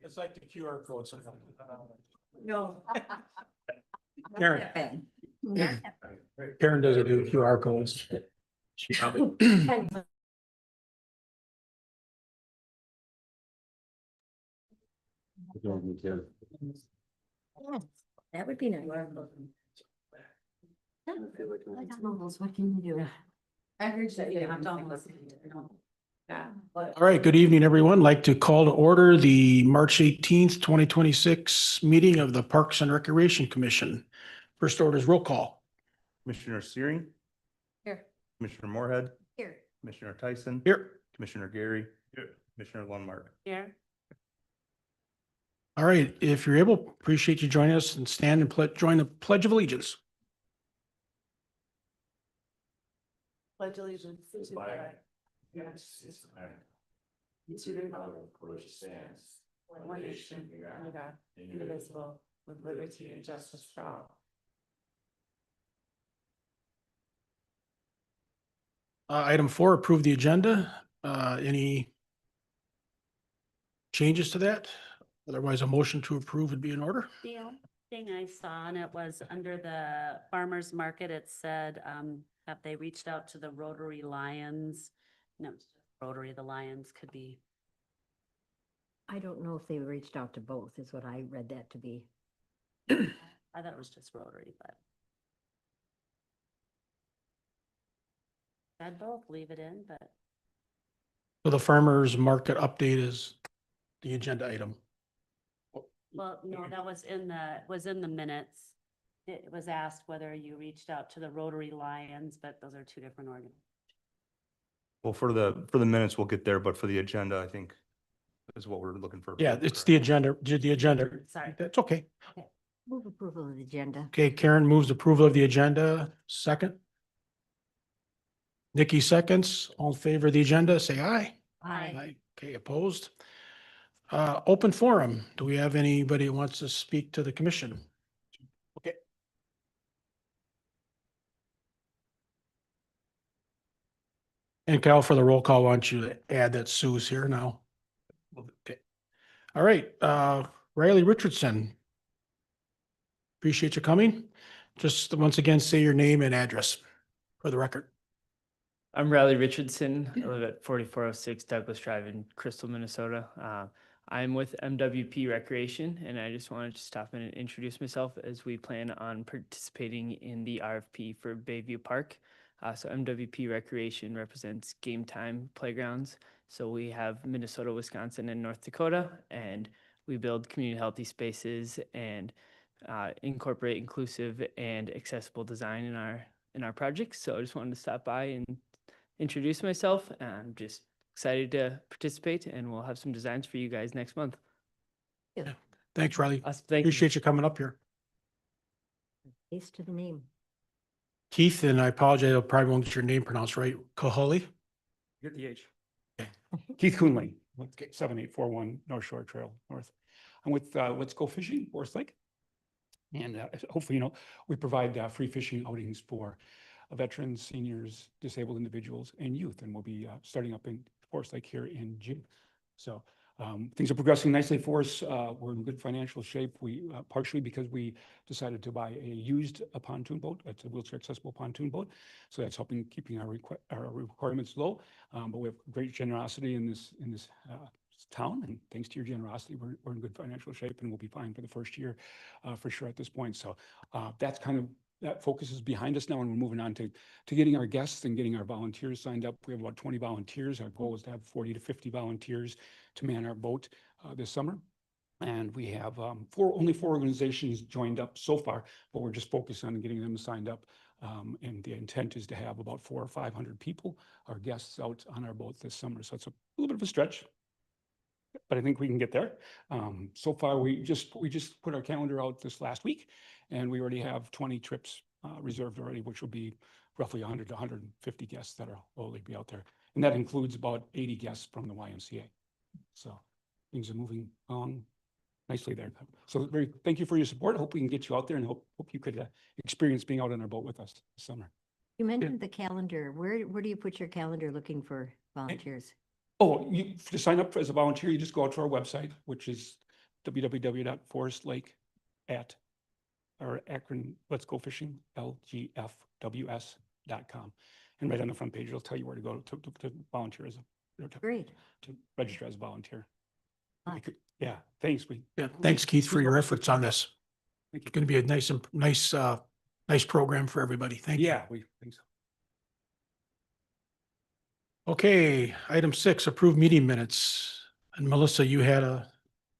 It's like the QR codes. No. Karen. Karen doesn't do QR codes. She probably. That would be nice. What can you do? I heard that you have to listen. Yeah. All right, good evening, everyone. Like to call to order the March 18th, 2026 meeting of the Parks and Recreation Commission. First order is roll call. Commissioner Searing, Here. Commissioner Moorhead, Here. Commissioner Tyson, Here. Commissioner Gary, Commissioner Lundmark. Here. All right, if you're able, appreciate you joining us and stand and join the Pledge of Allegiance. Pledge allegiance to the flag. To the republic for which it stands, one nation, under God, indivisible, with liberty and justice for all. Item 4, approve the agenda. Any changes to that? Otherwise, a motion to approve would be in order. The only thing I saw, and it was under the farmer's market, it said, have they reached out to the Rotary Lions? No, Rotary, the Lions could be. I don't know if they reached out to both, is what I read that to be. I thought it was just Rotary, but. I'd both leave it in, but So the farmer's market update is the agenda item. well, no, that was in the minutes. It was asked whether you reached out to the Rotary Lions, but those are two different organizations. Well, for the minutes, we'll get there, but for the agenda, I think is what we're looking for. Yeah, it's the agenda, Sorry. That's okay. Move approval of the agenda. Okay, Karen moves approval of the agenda. Second. Nikki seconds. All in favor of the agenda, say aye. Aye. Okay, opposed. Open forum. Do we have anybody who wants to speak to the commission? Okay. And Cal, for the roll call, why don't you add that Sue's here now? Okay. All right, Riley Richardson. Appreciate you coming. Just once again, say your name and address for the record. I'm Riley Richardson. I live at 4406 Douglas Drive in Crystal, Minnesota. I'm with MWP Recreation, and I just wanted to stop in and introduce myself as we plan on participating in the RFP for Bayview Park. So MWP Recreation represents Game Time Playgrounds. So we have Minnesota, Wisconsin, and North Dakota, and we build community healthy spaces and incorporate inclusive and accessible design in our projects. So I just wanted to stop by and introduce myself. I'm just excited to participate, and we'll have some designs for you guys next month. Yeah. Thanks, Riley. Thank you. Appreciate you coming up here. Face to the name. Keith, and I apologize, I probably won't get your name pronounced right. Koholi? Get the H. Okay. Keith Coonley, with 7841 North Shore Trail North. I'm with Let's Go Fishing, Forest Lake. And hopefully, we provide free fishing outings for veterans, seniors, disabled individuals, and youth. And we'll be starting up in Forest Lake here in June. So things are progressing nicely for us. We're in good financial shape. We partially because we decided to buy a used pontoon boat. It's a wheelchair accessible pontoon boat. So that's helping keeping our requirements low. But we have great generosity in this town, and thanks to your generosity, we're in good financial shape, and we'll be fine for the first year for sure at this point. So that's kind of that focus is behind us now, and we're moving on to getting our guests and getting our volunteers signed up. We have about 20 volunteers. Our goal is to have 40 to 50 volunteers to man our boat this summer. And we have only four organizations joined up so far, but we're just focused on getting them signed up. And the intent is to have about 400 or 500 people, our guests, out on our boat this summer. So it's a little bit of a stretch, but I think we can get there. So far, we just put our calendar out this last week, and we already have 20 trips reserved already, which will be roughly 100 to 150 guests that will be out there. And that includes about 80 guests from the YMCA. So things are moving along nicely there. So thank you for your support. I hope we can get you out there, and hope you could experience being out on our boat with us this summer. You mentioned the calendar. Where do you put your calendar looking for volunteers? Oh, to sign up as a volunteer, you just go out to our website, which is www.forestlake at, or Akron, Let's Go Fishing, LGFWS.com. And right on the front page, it'll tell you where to go to volunteer as a, Great. to register as a volunteer. Fine. Yeah, thanks. Yeah, thanks, Keith, for your efforts on this. Thank It's going to be a nice program for everybody. Thank you. Yeah, we think so. Okay, item 6, approve meeting minutes. And Melissa, you had a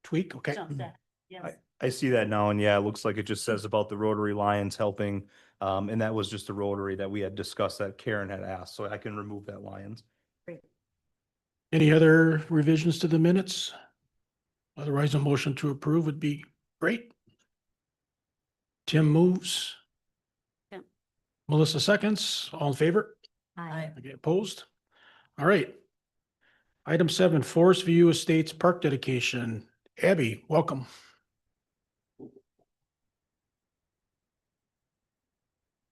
tweak? Okay. No, that- Yes. I see that now, and yeah, it looks like it just says about the Rotary Lions helping. And that was just the Rotary that we had discussed that Karen had asked, so I can remove that Lions. Any other revisions to the minutes? Otherwise, a motion to approve would be great. Tim moves. Yep. Melissa seconds. All in favor? Aye. Okay, opposed? All right. Item 7, Forest View Estates Park dedication. Abby, welcome.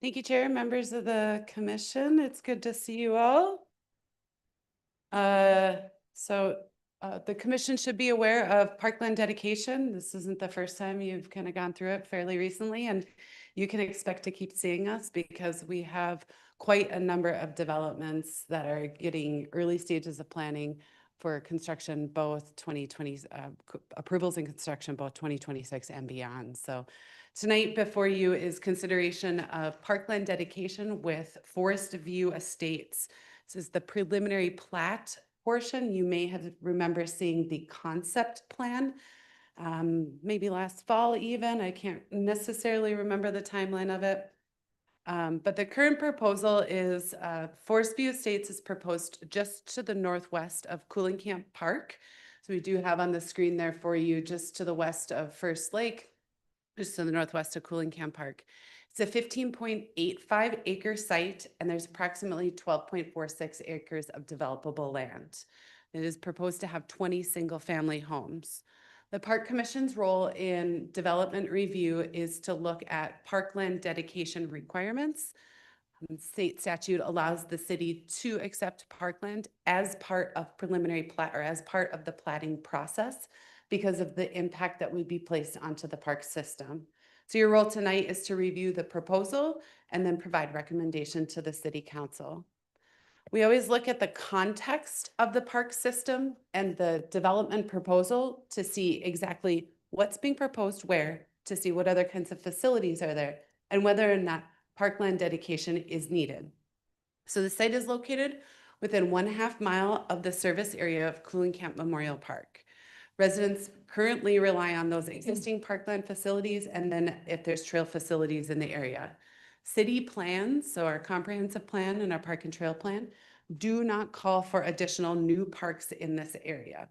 Thank you, Chair, members of the commission. It's good to see you all. The commission should be aware of parkland dedication. This isn't the first time you've kind of gone through it fairly recently, and you can expect to keep seeing us because we have quite a number of developments that are getting early stages of planning for construction, both 2020 approvals and construction, both 2026 and beyond. So tonight before you is consideration of parkland dedication with Forest View Estates. This is the preliminary plat portion. You may have remember seeing the concept plan, maybe last fall even. I can't necessarily remember the timeline of it. But the current proposal is Forest View Estates is proposed just to the northwest of Cooling Camp Park. So we do have on the screen there for you just to the west of First Lake, just to the northwest of Cooling Camp Park. It's a 15.85 acre site, and there's approximately 12.46 acres of developable land. It is proposed to have 20 single-family homes. The Park Commission's role in development review is to look at parkland dedication requirements. State statute allows the city to accept parkland as part of preliminary plat or as part of the platting process because of the impact that would be placed onto the park system. So your role tonight is to review the proposal and then provide recommendation to the city council. We always look at the context of the park system and the development proposal to see exactly what's being proposed where, to see what other kinds of facilities are there, and whether or not parkland dedication is needed. So the site is located within 1/2 mile of the service area of Cooling Camp Memorial Park. Residents currently rely on those existing parkland facilities, and then if there's trail facilities in the area. City plans, so our comprehensive plan and our park and trail plan, do not call for additional new parks in this area.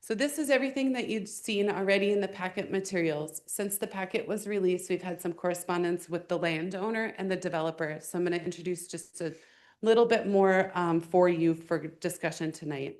So this is everything that you've seen already in the packet materials. Since the packet was released, we've had some correspondence with the landowner and the developer. So I'm going to introduce just a little bit more for you for discussion tonight.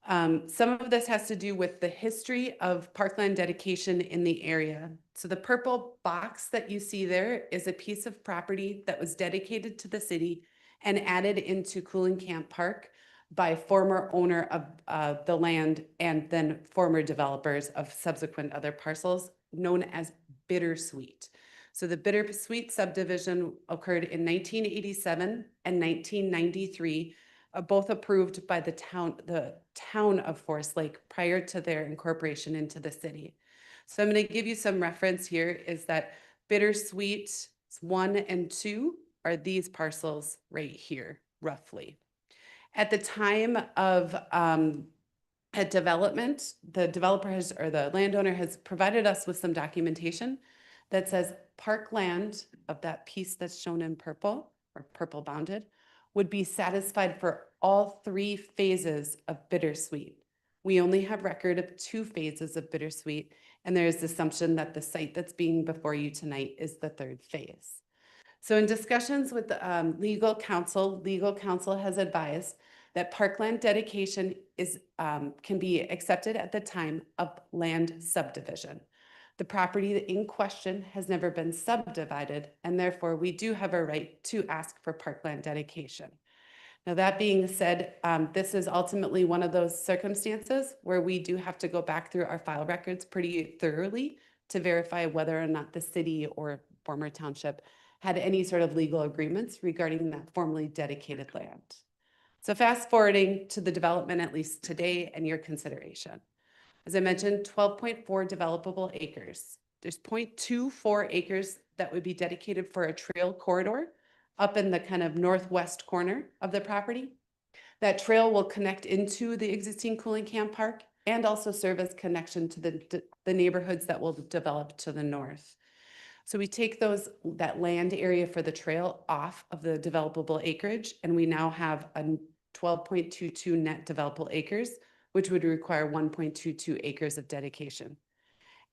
Some of this has to do with the history of parkland dedication in the area. So the purple box that you see there is a piece of property that was dedicated to the city and added into Cooling Camp Park by former owner of the land and then former developers of subsequent other parcels known as Bittersweet. So the Bittersweet subdivision occurred in 1987 and 1993. Both approved by the town of Forest Lake prior to their incorporation into the city. So I'm going to give you some reference here is that Bittersweet 1 and 2 are these parcels right here, roughly. At the time of a development, the developer has, or the landowner has provided us with some documentation that says parkland of that piece that's shown in purple or purple bounded would be satisfied for all 3 phases of Bittersweet. We only have record of 2 phases of Bittersweet, and there is the assumption that the site that's being before you tonight is the 3rd phase. So in discussions with legal counsel has advised that parkland dedication is can be accepted at the time of land subdivision. The property in question has never been subdivided, and therefore we do have a right to ask for parkland dedication. Now, that being said, this is ultimately one of those circumstances where we do have to go back through our file records pretty thoroughly to verify whether or not the city or former township had any sort of legal agreements regarding that formerly dedicated land. So fast forwarding to the development, at least today, and your consideration. As I mentioned, 12.4 developable acres. There's 0.24 acres that would be dedicated for a trail corridor up in the kind of northwest corner of the property. That trail will connect into the existing cooling camp park and also serve as connection to the neighborhoods that will develop to the north. So we take that land area for the trail off of the developable acreage, and we now have a 12.22 net developable acres, which would require 1.22 acres of dedication.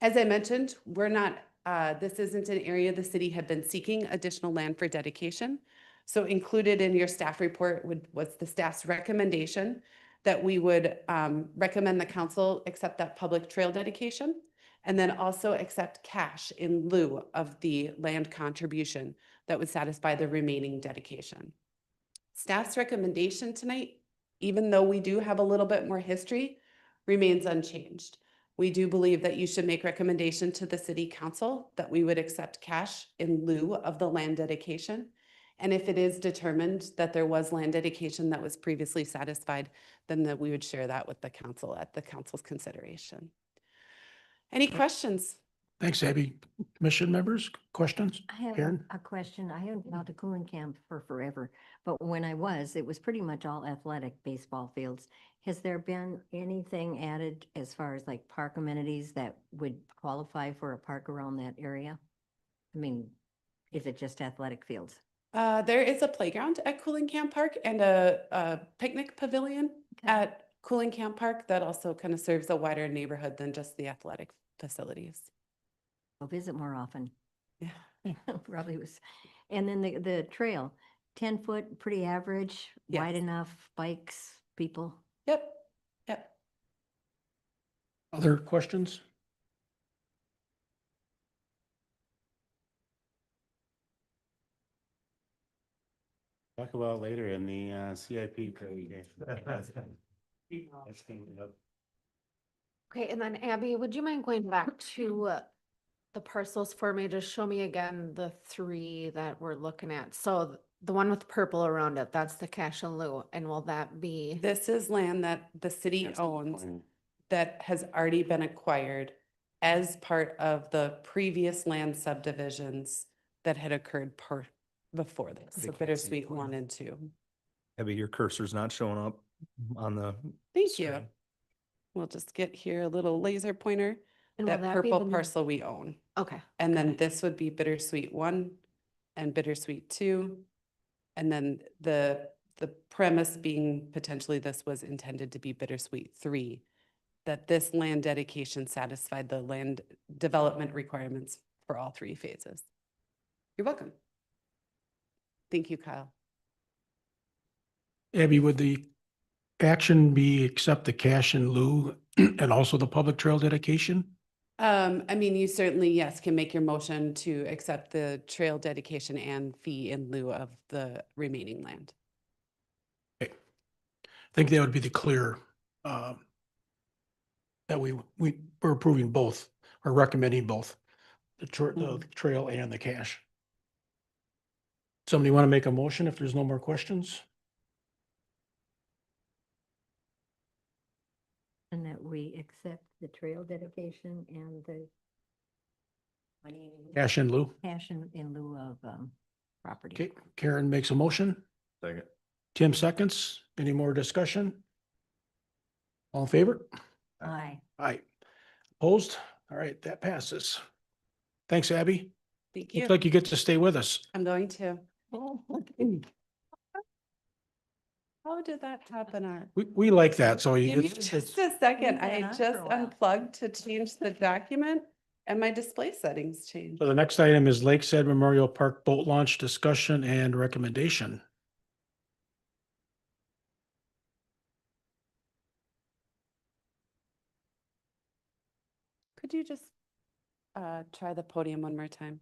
As I mentioned, this isn't an area the city had been seeking additional land for dedication. So included in your staff report was the staff's recommendation that we would recommend the council accept that public trail dedication and then also accept cash in lieu of the land contribution that would satisfy the remaining dedication. Staff's recommendation tonight, even though we do have a little bit more history, remains unchanged. We do believe that you should make recommendation to the city council that we would accept cash in lieu of the land dedication. And if it is determined that there was land dedication that was previously satisfied, then that we would share that with the council at the council's consideration. Any questions? Thanks, Abby. Commission members, questions? I have Karen? a question. I haven't been out to cooling camp for forever, but when I was, it was pretty much all athletic baseball fields. Has there been anything added as far as like park amenities that would qualify for a park around that area? I mean, is it just athletic fields? There is a playground at Cooling Camp Park and a picnic pavilion Okay. at Cooling Camp Park that also kind of serves a wider neighborhood than just the athletic facilities. I'll visit more often. Yeah. Probably was. And then the trail, 10 foot, pretty average, wide Yes. enough, bikes, people. Yep. Yep. Other questions? Talk about later in the CIP. That's coming up. Okay, and then Abby, would you mind going back to the parcels for me? Just show me again the three that we're looking at. So the one with purple around it, that's the cash in lieu. And will that be? This is land that the city That's the owns point. that has already been acquired as part of the previous land subdivisions that had occurred before this. They So can't see Bittersweet it. 1 and 2. Abby, your cursor's not showing up on the. Thank you. screen. We'll just get here a little laser pointer. And will That that be purple the new- parcel we own. Okay. And then got it. this would be Bittersweet 1 and Bittersweet 2. And then the premise being potentially this was intended to be Bittersweet 3, that this land dedication satisfied the land development requirements for all 3 phases. You're welcome. Thank you, Kyle. Abby, would the action be accept the cash in lieu and also the public trail dedication? I mean, you certainly, yes, can make your motion to accept the trail dedication and fee in lieu of the remaining land. I think that would be the clear, that we're approving both or recommending both, the trail and the cash. Somebody want to make a motion if there's no more questions? And that we accept the trail dedication and the Cash in lieu. cash in lieu of property. Okay, Karen makes a motion. Second. Tim seconds. Any more discussion? All in favor? Aye. Aye. Opposed? All right, that passes. Thanks, Abby. Thank you. Looks like you get to stay with us. I'm going to. How did that happen? We like that, so you Give me get, just a second. Leave that I on for just a while. unplugged to change the document and my display settings changed. so the next item is Lakeside Memorial Park Boat Launch Discussion and Recommendation. Could you just try the podium one more time?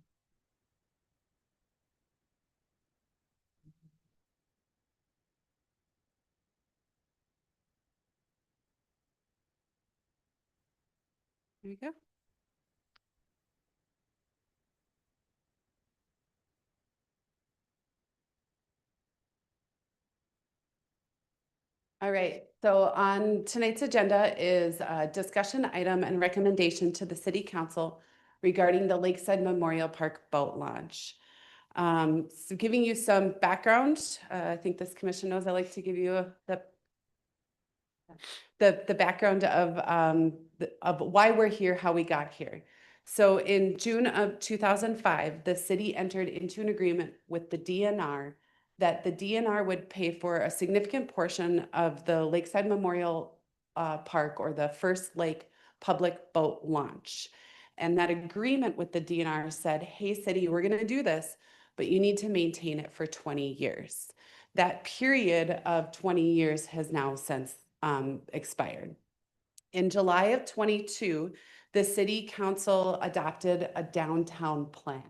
There you go. All right, so on tonight's agenda is a discussion item and recommendation to the city council regarding the Lakeside Memorial Park boat launch. So giving you some background, I think this commission knows I like to give you the background of why we're here, how we got here. So in June of 2005, the city entered into an agreement with the DNR that the DNR would pay for a significant portion of the Lakeside Memorial Park, or the First Lake public boat launch. And that agreement with the DNR said, hey, city, we're going to do this, but you need to maintain it for 20 years. That period of 20 years has now since expired. In July of 22, the city council adopted a downtown plan.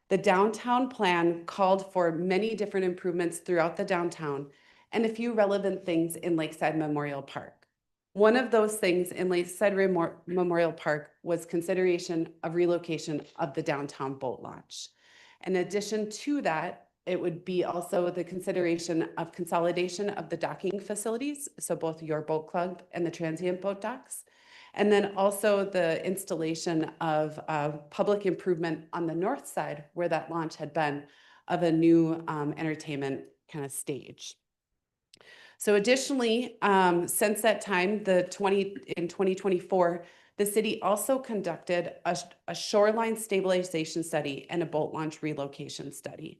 The downtown plan called for many different improvements throughout the downtown and a few relevant things in Lakeside Memorial Park. One of those things in Lakeside Memorial Park was consideration of relocation of the downtown boat launch. In addition to that, it would be also the consideration of consolidation of the docking facilities, so both your boat club and the transient boat docks. And then also the installation of public improvement on the north side where that launch had been, of a new entertainment kind of stage. So additionally, since that time, in 2024, the city also conducted a shoreline stabilization study and a boat launch relocation study.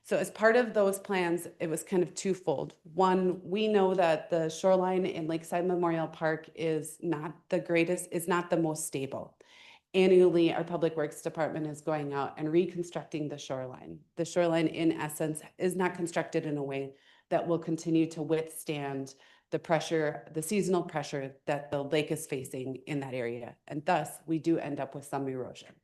So as part of those plans, it was kind of twofold. One, we know that the shoreline in Lakeside Memorial Park is not the greatest, is not the most stable. Annually, our Public Works Department is going out and reconstructing the shoreline. The shoreline, in essence, is not constructed in a way that will continue to withstand the pressure, the seasonal pressure that the lake is facing in that area. And thus, we do end up with some erosion.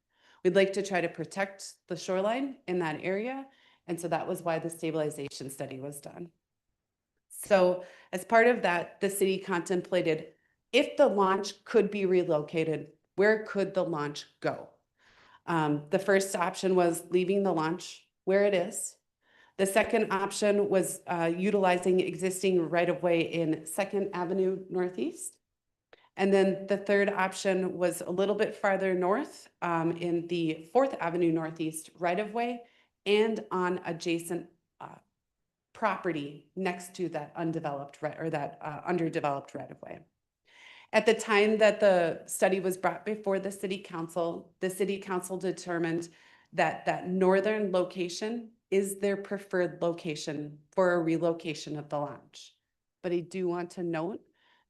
We'd like to try to protect the shoreline in that area. And so that was why the stabilization study was done. So as part of that, the city contemplated, if the launch could be relocated, where could the launch go? The first option was leaving the launch where it is. The second option was utilizing existing right-of-way in 2nd Avenue Northeast. And then the third option was a little bit farther north in the 4th Avenue Northeast right-of-way and on adjacent property next to that undeveloped underdeveloped right-of-way. At the time that the study was brought before the city council determined that that northern location is their preferred location for a relocation of the launch. But I do want to note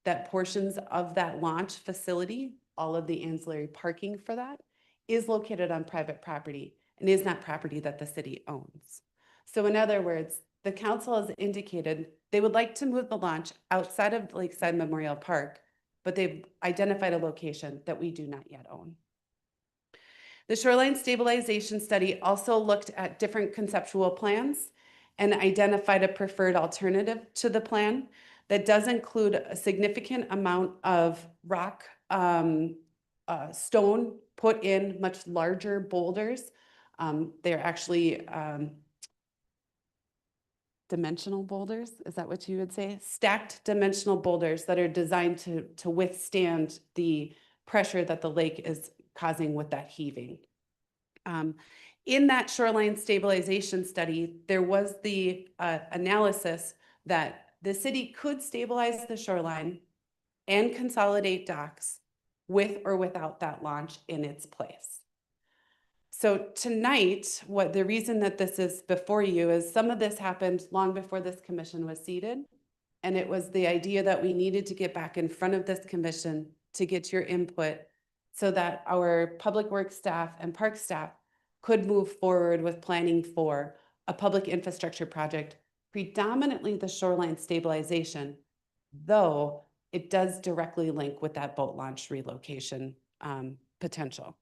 that portions of that launch facility, all of the ancillary parking for that, is located on private property and is not property that the city owns. So in other words, the council has indicated they would like to move the launch outside of Lakeside Memorial Park, but they've identified a location that we do not yet own. The shoreline stabilization study also looked at different conceptual plans and identified a preferred alternative to the plan that does include a significant amount of rock, stone put in, much larger boulders. They're actually dimensional boulders, is that what you would say? Stacked dimensional boulders that are designed to withstand the pressure that the lake is causing with that heaving. In that shoreline stabilization study, there was the analysis that the city could stabilize the shoreline and consolidate docks with or without that launch in its place. So tonight, the reason that this is before you is some of this happened long before this commission was seated. And it was the idea that we needed to get back in front of this commission to get your input so that our public works staff and park staff could move forward with planning for a public infrastructure project, predominantly the shoreline stabilization, though it does directly link with that boat launch relocation potential.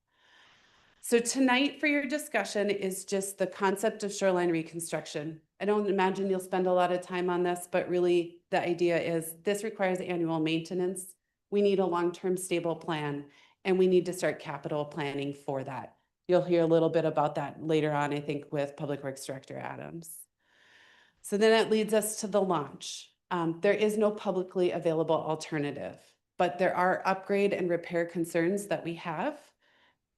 So tonight for your discussion is just the concept of shoreline reconstruction. I don't imagine you'll spend a lot of time on this, but really the idea is this requires annual maintenance. We need a long-term stable plan, And we need to start capital planning for that. You'll hear a little bit about that later on, I think, with Public Works Director Adams. So then it leads us to the launch. There is no publicly available alternative, but there are upgrade and repair concerns that we have.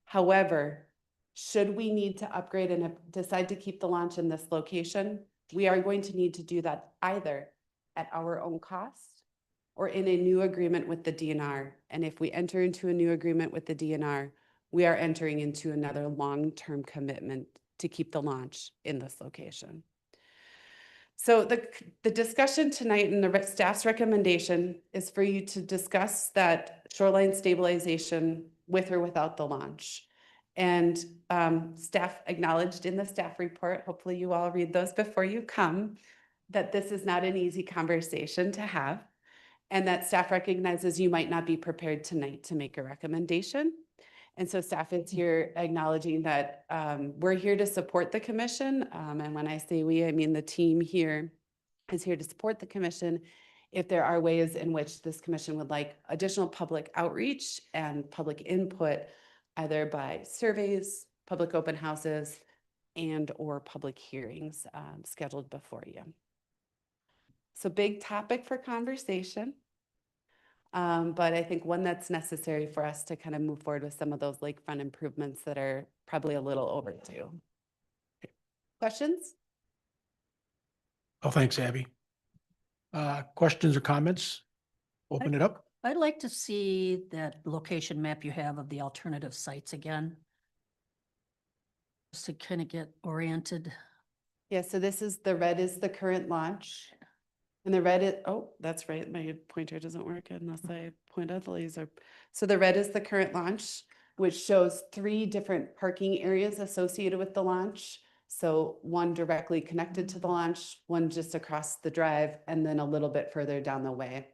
However, should we need to upgrade and decide to keep the launch in this location, we are going to need to do that either at our own cost or in a new agreement with the DNR. And if we enter into a new agreement with the DNR, we are entering into another long-term commitment to keep the launch in this location. So the discussion tonight and the staff's recommendation is for you to discuss that shoreline stabilization with or without the launch. And staff acknowledged in the staff report, hopefully you all read those before you come, that this is not an easy conversation to have, and that staff recognizes you might not be prepared tonight to make a recommendation. And so staff is here acknowledging that we're here to support the commission. And when I say we, I mean the team here is here to support the commission if there are ways in which this commission would like additional public outreach and public input, either by surveys, public open houses, and or public hearings scheduled before you. So big topic for conversation. But I think one that's necessary for us to kind of move forward with some of those lakefront improvements that are probably a little overdue. Questions? Oh, thanks, Abby. Questions or comments? Open it up. I'd like to see that location map you have of the alternative sites again. Just to kind of get oriented. Yeah, so this is, the red is the current launch. And the red is, oh, that's right, my pointer doesn't work unless I point out the laser. So the red is the current launch, which shows 3 different parking areas associated with the launch. So one directly connected to the launch, one just across the drive, and then a little bit further down the way.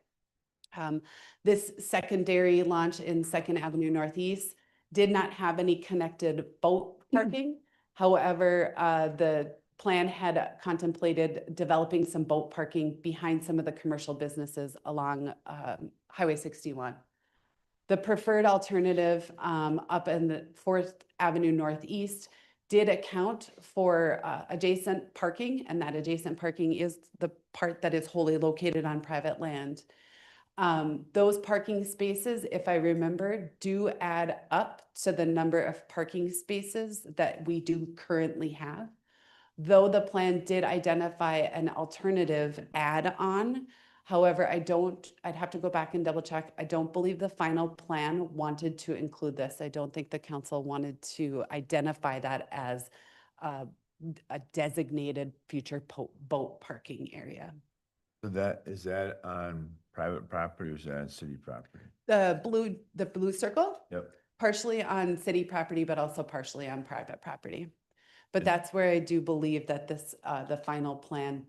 This secondary launch in 2nd Avenue Northeast did not have any connected boat parking. However, the plan had contemplated developing some boat parking behind some of the commercial businesses along Highway 61. The preferred alternative up in the 4th Avenue Northeast did account for adjacent parking, and that adjacent parking is the part that is wholly located on private land. Those parking spaces, if I remember, do add up to the number of parking spaces that we do currently have. Though the plan did identify an alternative add-on, however, I'd have to go back and double check. I don't believe the final plan wanted to include this. I don't think the council wanted to identify that as a designated future boat parking area. So is that on private property or is that on city property? The blue circle? Yep. Partially on city property, but also partially on private property. But And- that's where I do believe that this, the final plan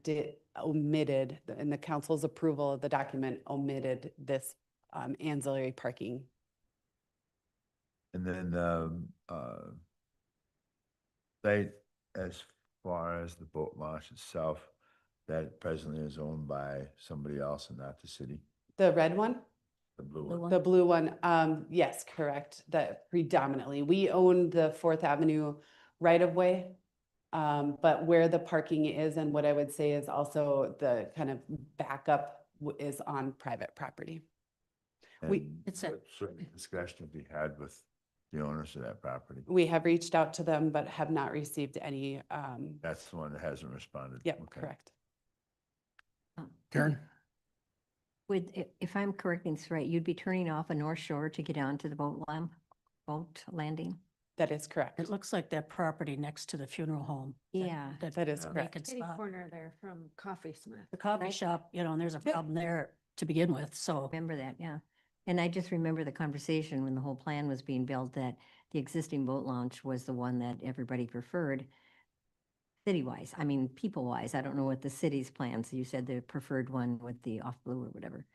omitted, and the council's approval of the document omitted this ancillary parking. And then site as far as the boat launch itself, that presently is owned by somebody else and not the city, The red one? the blue The one. The blue one, yes, correct, that predominantly. We own the 4th Avenue right of way. But where the parking is and what I would say is also the kind of backup is on private property. we- And It's a- what sort of discussion have you had with the owners of that property? We have reached out to them, but have not received any, That's the one that hasn't responded. yep, Okay. correct. Karen? If I'm correcting this right, you'd be turning off a North Shore to get onto the boat landing? That is correct. It looks like that property next to the funeral home. Yeah. That is correct. vacant Kitty spot. corner there from Coffee Smith. The coffee shop, and there's a problem there to begin with, so. Remember that, yeah. And I just remember the conversation when the whole plan was being built that the existing boat launch was the one that everybody preferred. City-wise, I mean, people-wise, I don't know what the city's plans, you said the preferred one with the off-blue or whatever.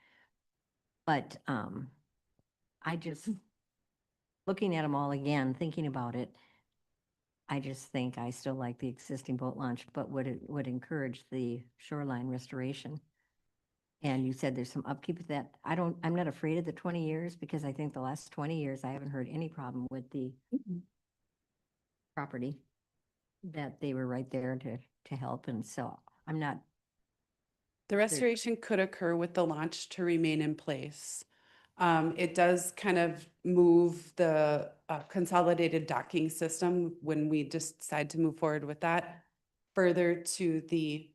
But I just, looking at them all again, thinking about it, I just think I still like the existing boat launch, but would encourage the shoreline restoration. And you said there's some upkeep of that. I'm not afraid of the 20 years because I think the last 20 years, I haven't heard any problem with the property, that they were right there to help. And so I'm not, The restoration could occur with the launch to remain in place. It does kind of move the consolidated docking system when we decide to move forward with that further to the,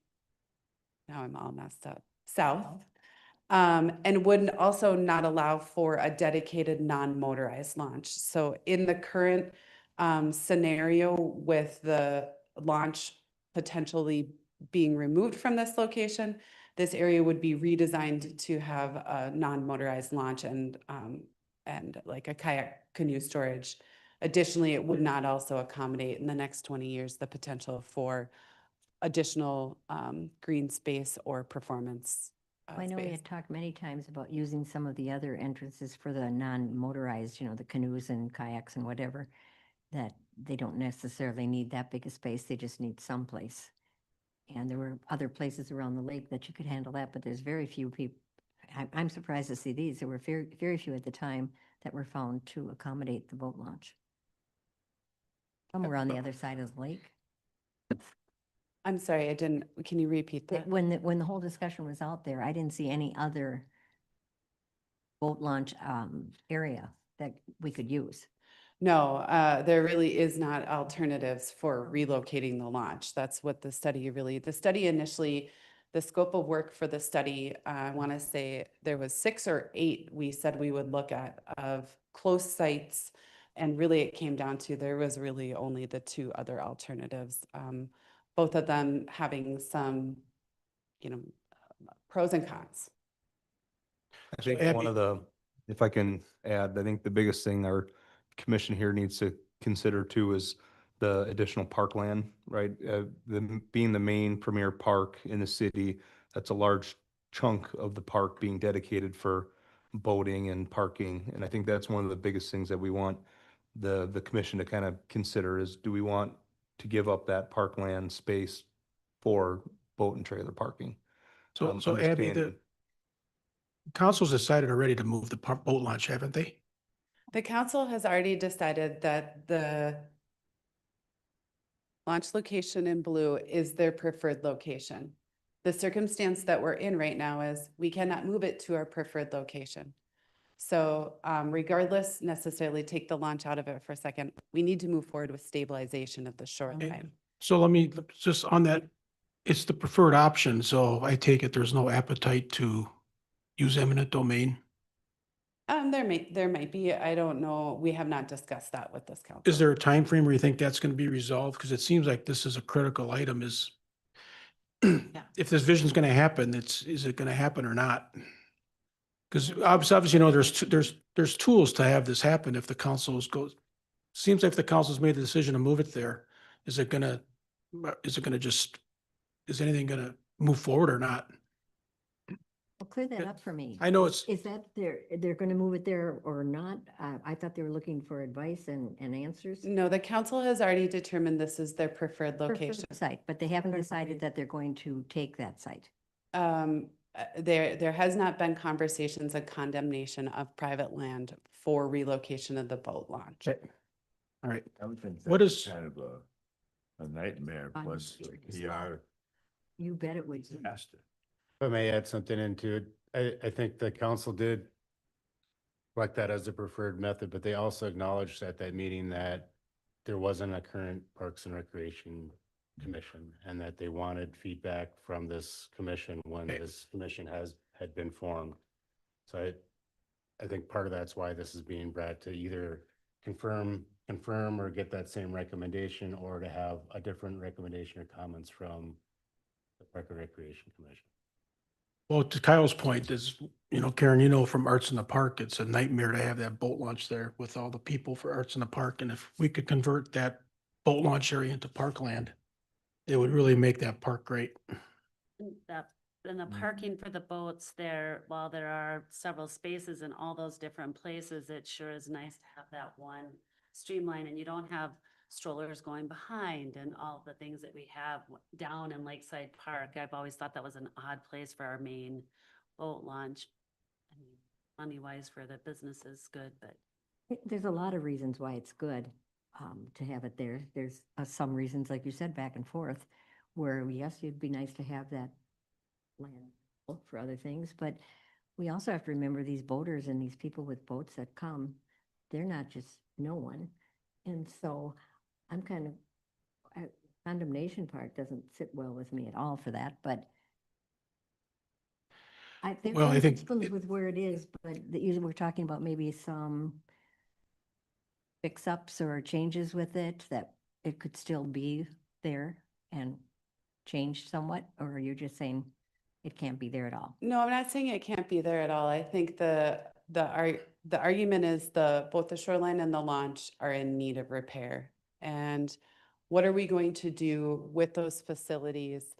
now I'm all messed up, south. And would also not allow for a dedicated non-motorized launch. So in the current scenario with the launch potentially being removed from this location, this area would be redesigned to have a non-motorized launch and like a kayak canoe storage. Additionally, it would not also accommodate in the next 20 years the potential for additional green space or performance I know we space. had talked many times about using some of the other entrances for the non-motorized, the canoes and kayaks and whatever, that they don't necessarily need that big a space, they just need some place. And there were other places around the lake that you could handle that, but there's very few people. I'm surprised to see these. There were very, very few at the time that were found to accommodate the boat launch. Some were on the other side of the lake. I'm sorry, can you repeat that? When the whole discussion was out there, I didn't see any other boat launch area that we could use. No, there really is not alternatives for relocating the launch. That's what the study initially, the scope of work for the study, I want to say there was 6 or 8 we said we would look at of close sites. And really it came down to, there was really only the 2 other alternatives. Both of them having some, pros and cons. I think Abby- one of the, if I can add, I think the biggest thing our commission here needs to consider too is the additional parkland, right? Being the main premier park in the city, that's a large chunk of the park being dedicated for boating and parking. And I think that's one of the biggest things that we want the commission to kind of consider is, do we want to give up that parkland space for boat and trailer parking? So Abby, the Understanding- council's decided already to move the boat launch, haven't they? The council has already decided that the launch location in blue is their preferred location. The circumstance that we're in right now is we cannot move it to our preferred location. So regardless, necessarily take the launch out of it for a second, we need to move forward with stabilization of the shoreline. So let me, just on that, it's the preferred option, so I take it there's no appetite to use eminent domain. There might be, I don't know, we have not discussed that with this council. Is there a time frame where you think that's gonna be resolved? Because it seems like this is a critical item, is if this vision's gonna happen, is it gonna happen or not? Because obviously, there's tools to have this happen if the council's seems like if the council's made the decision to move it there, is anything gonna move forward or not? Well, clear that up for me. I know it's, Is that they're going to move it there or not? I thought they were looking for advice and answers. No, the council has already determined this is their preferred For location. the site, but they haven't decided that they're going to take that site. There has not been conversations of condemnation of private land for relocation of the boat launch. Okay. All right. I would think What that's is- kind of a nightmare, I'm plus sure it's PR You bet it would. disaster. If I may add something into it, I think the council did like that as the preferred method, but they also acknowledged at that meeting that there wasn't a current Parks and Recreation Commission and that they wanted feedback from this commission when Okay. this commission had been formed. So I think part of that's why this is being brought to either confirm or get that same recommendation, or to have a different recommendation or comments from the Park and Recreation Commission. well, to Kyle's point is, Karen, from Arts in the Park, it's a nightmare to have that boat launch there with all the people for Arts in the Park. And if we could convert that boat launch area into parkland, it would really make that park great. That, and the parking for the boats there, while there are several spaces in all those different places, it sure is nice to have that one streamline, and you don't have strollers going behind and all the things that we have down in Lakeside Park. I've always thought that was an odd place for our main boat launch. I mean, money-wise for the business is good, but There's a lot of reasons why it's good to have it there. There's some reasons, like you said, back and forth, where yes, it'd be nice to have that land for other things, but we also have to remember these boaters and these people with boats that come, they're not just no one. And so I'm kind of, condemnation part doesn't sit well with me at all for that, but they're Well, I think comfortable with where it is, but usually we're talking about maybe some fix-ups or changes with it, that it could still be there and changed somewhat, or you're just saying it can't be there at all? No, I'm not saying it can't be there at all. I think the argument is both the shoreline and the launch are in need of repair. And what are we going to do with those facilities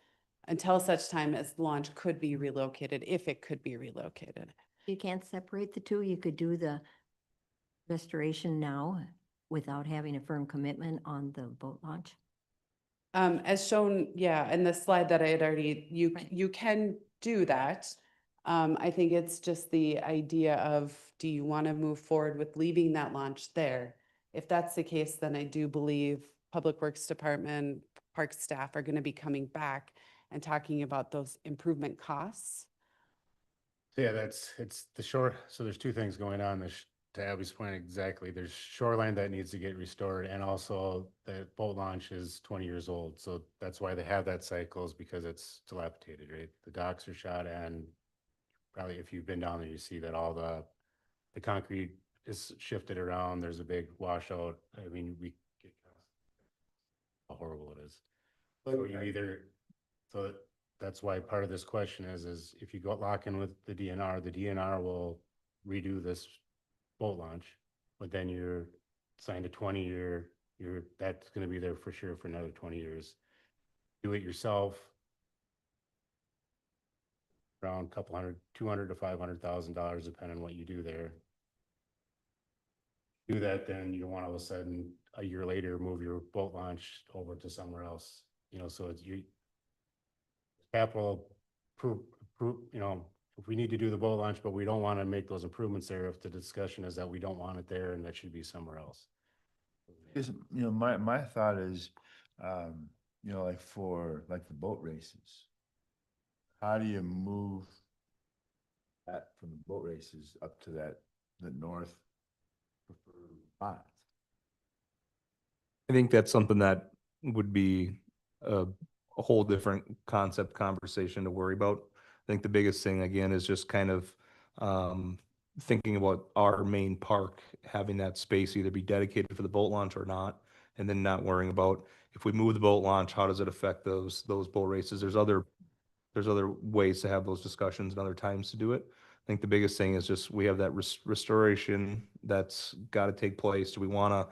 until such time as launch could be relocated, if it could be relocated? You can't separate the two. You could do the restoration now without having a firm commitment on the boat launch. As shown, yeah, in the slide that I had already, Right. you can do that. I think it's just the idea of, do you want to move forward with leaving that launch there? If that's the case, then I do believe Public Works Department, park staff are going to be coming back and talking about those improvement costs. Yeah, it's the shore, so there's two things going on, to Abby's point exactly, there's shoreline that needs to get restored, and also the boat launch is 20 years old, so that's why they have that cycle, is because it's dilapidated, right? The docks are shot, and probably if you've been down there, you see that all the concrete is shifted around, there's a big washout, I mean, we get how horrible it is. So you either, so that's why part of this question is if you go lock in with the DNR will redo this boat launch, but then you're signed a 20-year, that's gonna be there for sure for another 20 years. Do it yourself, around a couple hundred, 200 to $500,000, depending on what you do there. Do that, then you don't want all of a sudden, a year later, move your boat launch over to somewhere else, so it's capital if we need to do the boat launch, but we don't want to make those improvements there, if the discussion is that we don't want it there and that should be somewhere else. Because, my thought is, like like the boat races, how do you move that from the boat races up to the north preferred spot? I think that's something that would be a whole different concept conversation to worry about. I think the biggest thing again is just kind of thinking about our main park, having that space either be dedicated for the boat launch or not, and then not worrying about if we move the boat launch, how does it affect those boat races? There's other ways to have those discussions and other times to do it. I think the biggest thing is just we have that restoration that's got to take place. Do we want to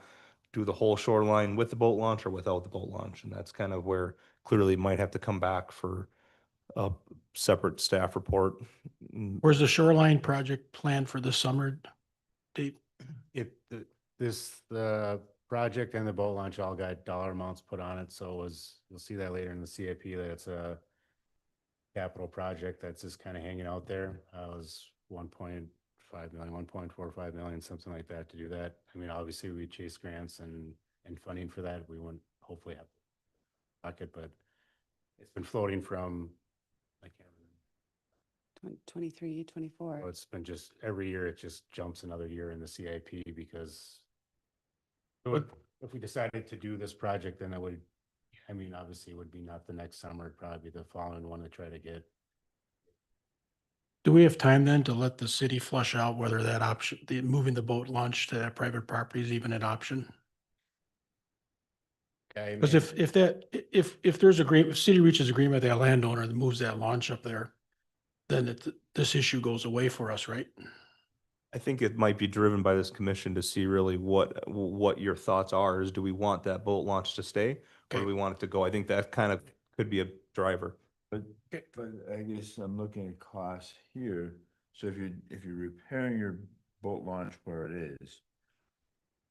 do the whole shoreline with the boat launch or without the boat launch? And that's kind of where clearly it might have to come back for a separate staff report. where's the shoreline project planned for this summer, Dave? The project and the boat launch all got dollar amounts put on it, so you'll see that later in the CIP, that it's a capital project that's just kind of hanging out there. It was 1.5 million, 1.45 million, something like that to do that. I mean, obviously we chase grants and funding for that. We wouldn't hopefully have pocket, but it's been floating from, I can't remember. 23, 24. So it's been just every year, it just jumps another year in the CIP because if we decided to do this project, then obviously it would be not the next summer, it'd probably be the following one to try to get. Do we have time then to let the city flush out whether that option, moving the boat launch to that private property is even an option? Because if there's if city reaches agreement with that landowner that moves that launch up there, then this issue goes away for us, right? I think it might be driven by this commission to see really what your thoughts are. Is do we want that boat launch to stay or Okay. do we want it to go? I think that kind of could be a driver. But I guess I'm looking at costs here. So if you're repairing your boat launch where it is,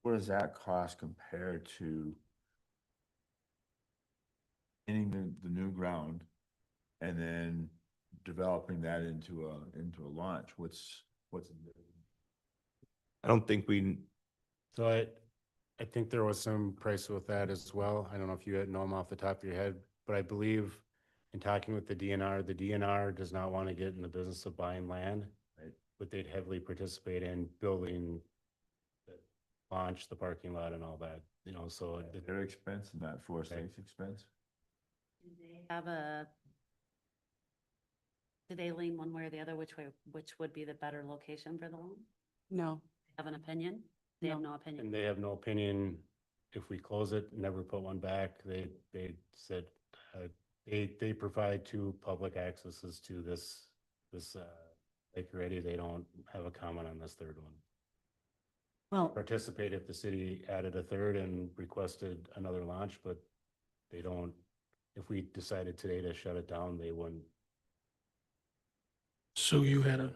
what does that cost compare to getting the new ground and then developing that into a launch? What's? I don't think we, So I think there was some price with that as well. I don't know if you know them off the top of your head, but I believe in talking with the DNR does not want to get in the business of buying land, right? But they'd heavily participate in building, the launch, the parking lot and all that, you know, so. Their expense, not Forest Okay. Lake's expense? Do they have a, do they lean one way or the other, which would be the better location for the loan? No, Have an opinion? They have no opinion. And they have no opinion if we close it, never put one back. They said, they provide two public accesses to this lake already. They don't have a comment on this third one. Well, Participate if the city added a third and requested another launch, but they don't, if we decided today to shut it down, they wouldn't. Sue, you had a,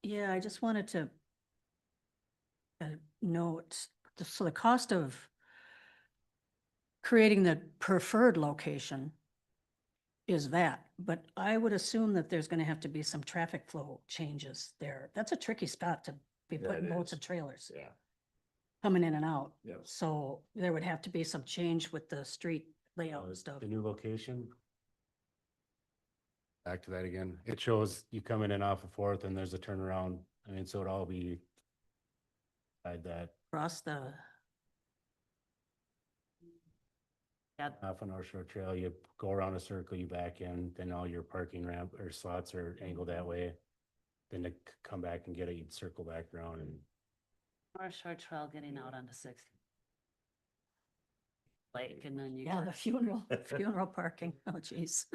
yeah, I just wanted to note, so the cost of creating the preferred location is that, but I would assume that there's gonna have to be some traffic flow changes there. That's a tricky spot to be Yeah, putting it boats is. and trailers Yeah. coming in and out. Yep. So there would have to be some change with the street layout and stuff. The new location. Back to that again. It shows you coming in off of Fourth and there's a turnaround. I mean, so it'd all be like that. Across the, Yeah, Off an North Shore Trail, you go around a circle, you back in, then all your parking ramp or slots are angled that way. Then to come back and get it, you'd circle back around and. North Shore Trail getting out onto 60. Lake, and then you. yeah, the funeral parking. Oh, geez.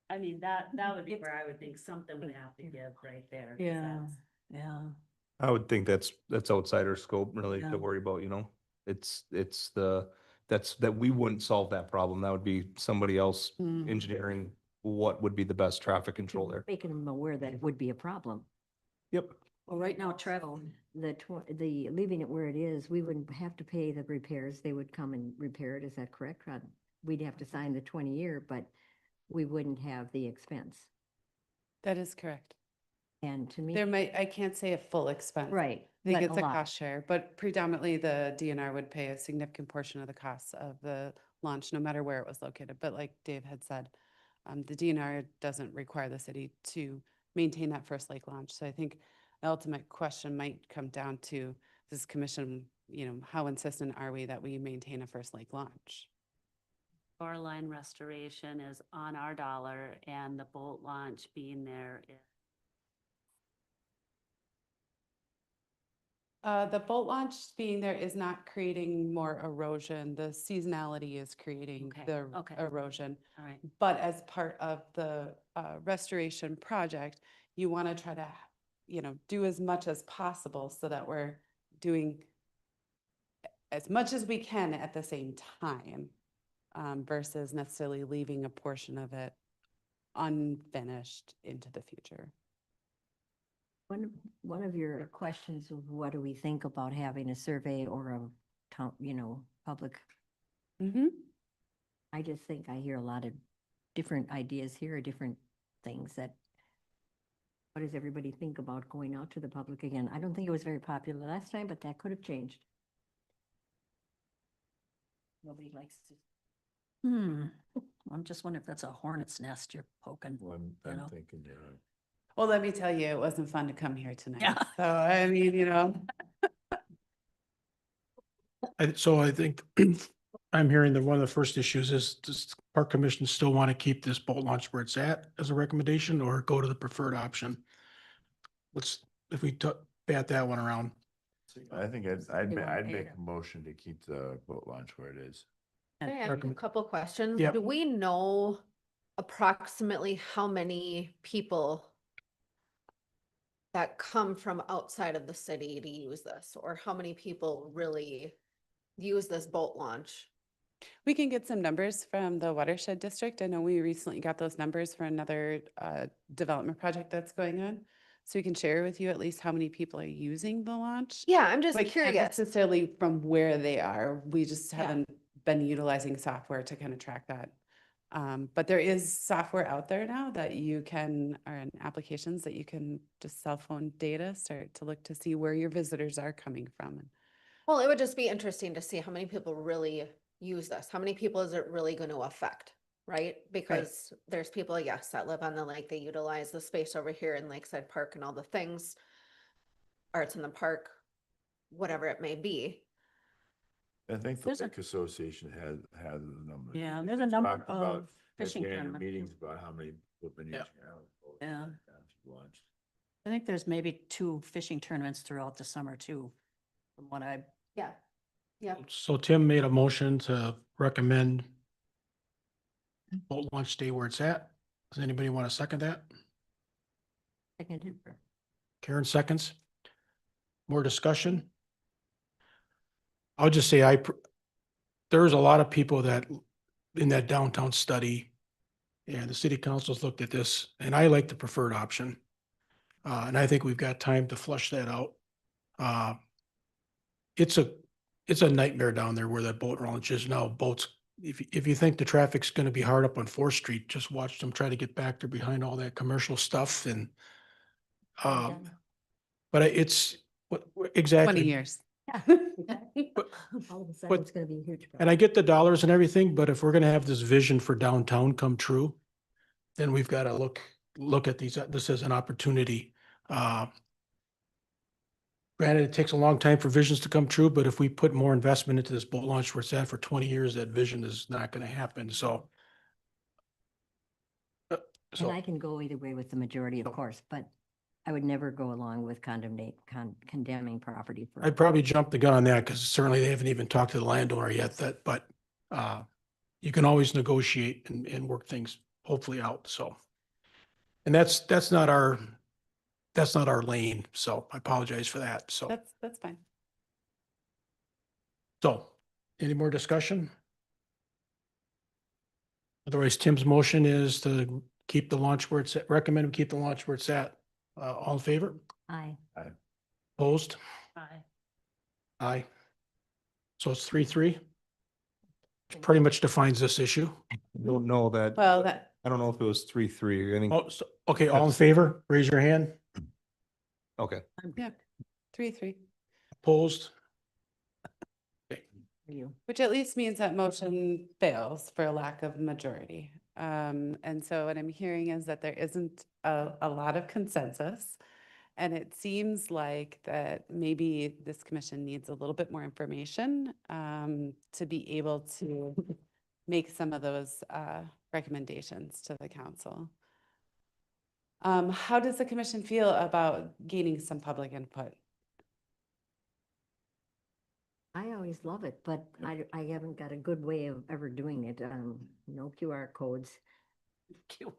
I mean, that would be where I would think something would have to give right there. 'cause Yeah, that's- yeah. I would think that's outside our scope really Yeah. to worry about, you know? It's that we wouldn't solve that problem. That would be somebody else Mm. engineering what would be the best traffic control there. Making them aware that it would be a problem. Yep. Well, right now, travel, The leaving it where it is, we wouldn't have to pay the repairs. They would come and repair it. Is that correct, Rod? We'd have to sign the 20-year, but we wouldn't have the expense. that is correct. And to me. There might, I can't say a full expense. Right. I think but it's a lot. cost share, but predominantly the DNR would pay a significant portion of the costs of the launch, no matter where it was located. But like Dave had said, the DNR doesn't require the city to maintain that first lake launch. So I think the ultimate question might come down to this commission, how insistent are we that we maintain a first lake launch? Shoreline restoration is on our dollar and the boat launch being there is. The boat launch being there is not creating more erosion. The seasonality is creating Okay, the okay. erosion. All right. But as part of the restoration project, you want to try to, do as much as possible so that we're doing as much as we can at the same time, versus necessarily leaving a portion of it unfinished into the future. One of your questions was, what do we think about having a survey or a town, public? Mm-hmm. I just think I hear a lot of different ideas here, different things that. What does everybody think about going out to the public again? I don't think it was very popular last time, but that could have changed. Nobody likes to. I'm just wondering if that's a hornet's nest you're poking. One, You I'm know. thinking, Well, let me tell you, it wasn't fun to come here tonight. Yeah. So, I mean, so I think I'm hearing that one of the first issues is, does Park Commission still want to keep this boat launch where it's at as a recommendation or go to the preferred option? If we bat that one around. I think They I'd wanna pay make it. a motion to keep the boat launch where it is. Can I ask you a Recommend- couple questions? Yep. Do we know approximately how many people that come from outside of the city to use this, or how many people really use this boat launch? we can get some numbers from the watershed district. I know we recently got those numbers for another development project that's going on. So we can share with you at least how many people are using the launch. Yeah, I'm just We can't curious. necessarily from where they are. We just Yeah. haven't been utilizing software to kind of track that. But there is software out there now that you can, or in applications that you can just cell phone data, start to look to see where your visitors are coming from. Well, it would just be interesting to see how many people really use this. How many people is it really going to affect? Right? Because there's people, yes, that live on the lake. They utilize the space over here in Lakeside Park and all the things. Arts in the park, whatever it may be. I think the There's a- Lake Association has the number. Yeah, there's a number Talked about of fishing at their annual tournaments. meetings about how many people have been Yeah. using it. Yeah. Launched. I think there's maybe 2 fishing tournaments throughout the summer too, from what I, Yeah. Yeah. So Tim made a motion to recommend boat launch stay where it's at. Does anybody want to second that? Seconded. Karen seconds. More discussion? I'll just say there's a lot of people that in that downtown study, and the city council's looked at this, and I like the preferred option. And I think we've got time to flush that out. It's a nightmare down there where that boat launch is now. Boats, if you think the traffic's gonna be hard up on Fourth Street, just watch them try to get back there behind all that commercial stuff and Done. but it's exactly. 20 years. All of a sudden, but- it's gonna be a huge. And I get the dollars and everything, but if we're gonna have this vision for downtown come true, then we've got to look at this as an opportunity. Granted, it takes a long time for visions to come true, but if we put more investment into this boat launch where it's at for 20 years, that vision is not gonna happen, so. And So, I can go either way with the majority, of course, but I would never go along with condemning property for. I'd probably jump the gun on that, because certainly they haven't even talked to the landowner yet, but you can always negotiate and work things hopefully out, so. And that's not our lane, so I apologize for that, so. That's fine. So, any more discussion? Otherwise, Tim's motion is to keep the launch where it's at, recommend we keep the launch where it's at. All in favor? Aye. Opposed? Bye. Aye. So it's 3-3. Which pretty much defines this issue. I don't know that, Well, I don't know if it was 3-3. I think, Oh, okay, all in favor, raise your hand. okay. yeah, 3-3, Opposed? For you. which at least means that motion fails for a lack of majority. And so what I'm hearing is that there isn't a lot of consensus. And it seems like that maybe this commission needs a little bit more information to be able to make some of those recommendations to the council. How does the commission feel about gaining some public input? I always love it, but I haven't got a good way of ever doing it. No QR codes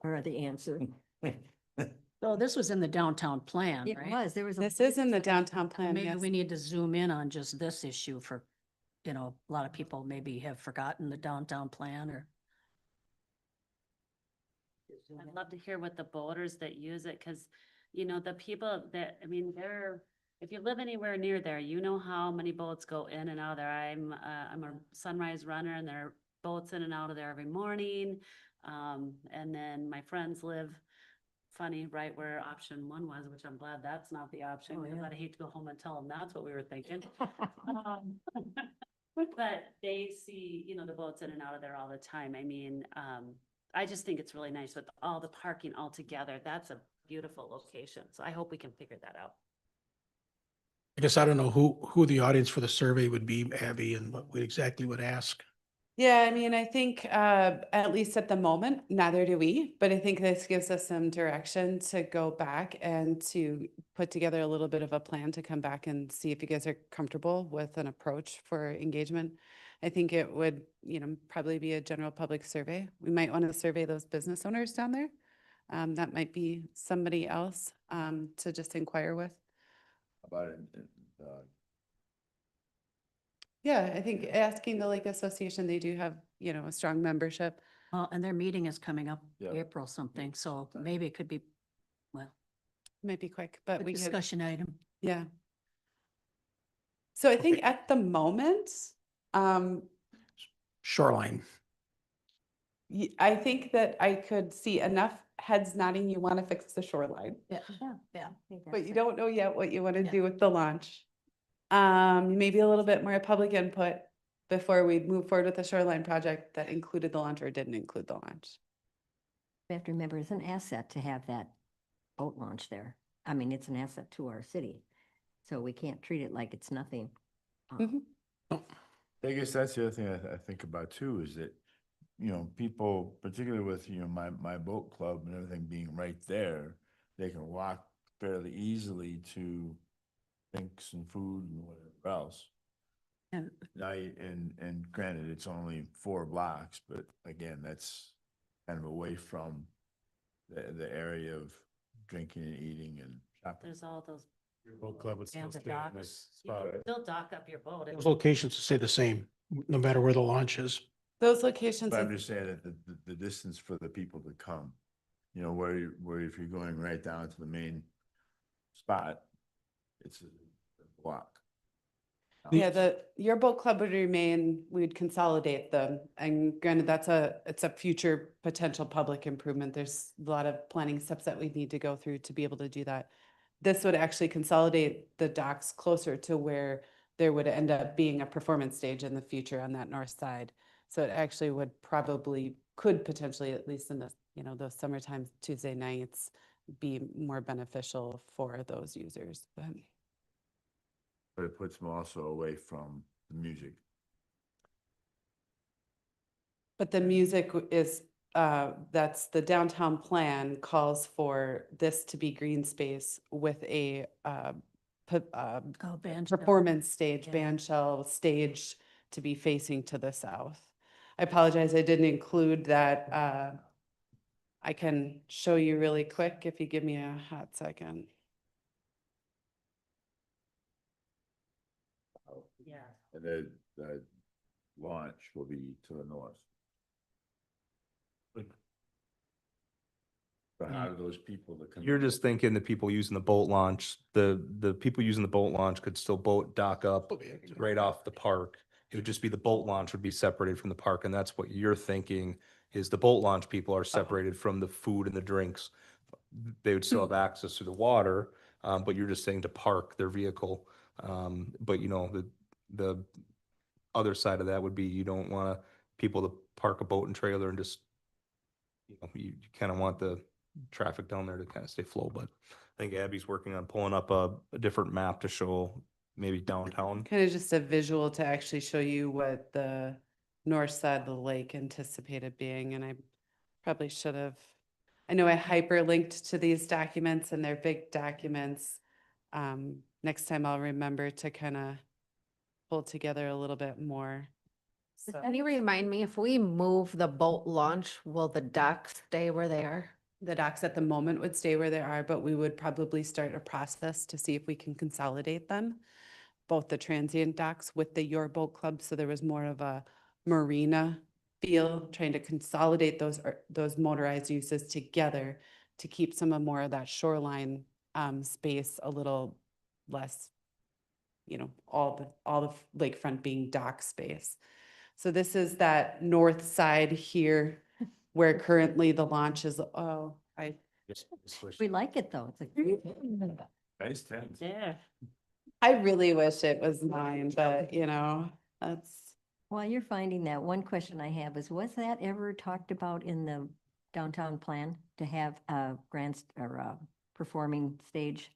are the answer. so this was in the downtown plan, It right? was, there was. This is in the downtown plan, Maybe yes. we need to zoom in on just this issue for, a lot of people maybe have forgotten the downtown plan or. I'd love to hear what the boaters that use it, because, the people that, I mean, if you live anywhere near there, you know how many boats go in and out of there. I'm a sunrise runner and there are boats in and out of there every morning. And then my friends live funny, right where option 1 was, which I'm glad that's not the option, Oh, because yeah. I'd hate to go home and tell them that's what we were thinking. But they see, the boats in and out of there all the time. I mean, I just think it's really nice with all the parking all together. That's a beautiful location. So I hope we can figure that out. I guess I don't know who the audience for the survey would be, Abby, and what we exactly would ask. Yeah, I mean, I think at least at the moment, neither do we, but I think this gives us some direction to go back and to put together a little bit of a plan to come back and see if you guys are comfortable with an approach for engagement. I think it would, probably be a general public survey. We might want to survey those business owners down there. That might be somebody else to just inquire with. About it. Yeah, I think asking the Lake Association, they do have, a strong membership. Well, and their meeting is coming up Yeah. April something, so maybe it could be, well, Might be quick, but a we could, discussion item. yeah. So I think at the moment, Shoreline. I think that I could see enough heads nodding, you want to fix the shoreline, Yeah, Yeah. yeah. but you don't know yet what you want to Yeah. do with the launch. Maybe a little bit more public input before we move forward with the shoreline project that included the launch or didn't include the launch. We have to remember, it's an asset to have that boat launch there. I mean, it's an asset to our city. So we can't treat it like it's nothing. Mhm. I guess that's the other thing I think about too, is that, you know, people, particularly with, you know, my boat club and everything being right there, they can walk fairly easily to drinks and food and whatever else. And And granted, it's only 4 blocks, but again, that's kind of away from the area of drinking and eating and shopping. There's all those, Your boat club would still And the stay in this you spot. can still dock up your boat. Those locations stay the same, no matter where the launch is. Those locations, But I'm just saying that the distance for the people to come, you know, where if you're going right down to the main spot, it's a block. yeah, your boat club would remain, we'd consolidate them. And granted, it's a future potential public improvement. There's a lot of planning steps that we need to go through to be able to do that. This would actually consolidate the docks closer to where there would end up being a performance stage in the future on that north side. So it actually could potentially, at least in the, you know, those summertime Tuesday nights, be more beneficial for those users. But it puts them also away from the music. But the music is, that's the downtown plan calls for this to be green space with a Oh, band shell. performance stage, Yeah. band shell stage to be facing to the south. I apologize, I didn't include that. I can show you really quick if you give me a hot second. Yeah. And the launch will be to the north. But how do those people that come? You're just thinking the people using the boat launch, the people using the boat launch could still boat dock up right off the park. It would just be the boat launch would be separated from the park, and that's what you're thinking is the boat launch people are separated from the food and the drinks. They would still have access to the water, but you're just saying to park their vehicle. But you know, the other side of that would be you don't want people to park a boat and trailer and just, you know, you kind of want the traffic down there to kind of stay flow, but I think Abby's working on pulling up a different map to show maybe downtown. Kind of just a visual to actually show you what the north side of the lake anticipated being, and I probably should have. I know I hyperlinked to these documents and they're big documents. Next time I'll remember to kind of pull together a little bit more. So, Can you remind me, if we move the boat launch, will the docks stay where they are? the docks at the moment would stay where they are, but we would probably start a process to see if we can consolidate them. Both the transient docks with the Your Boat Club, so there was more of a marina feel, trying to consolidate those motorized uses together to keep some of more of that shoreline space a little less, you know, all the lakefront being dock space. So this is that north side here where currently the launch is, We like it though. It's like. Nice tent. There. I really wish it was mine, but you know, that's. While you're finding that, one question I have is, was that ever talked about in the downtown plan to have a or a performing stage?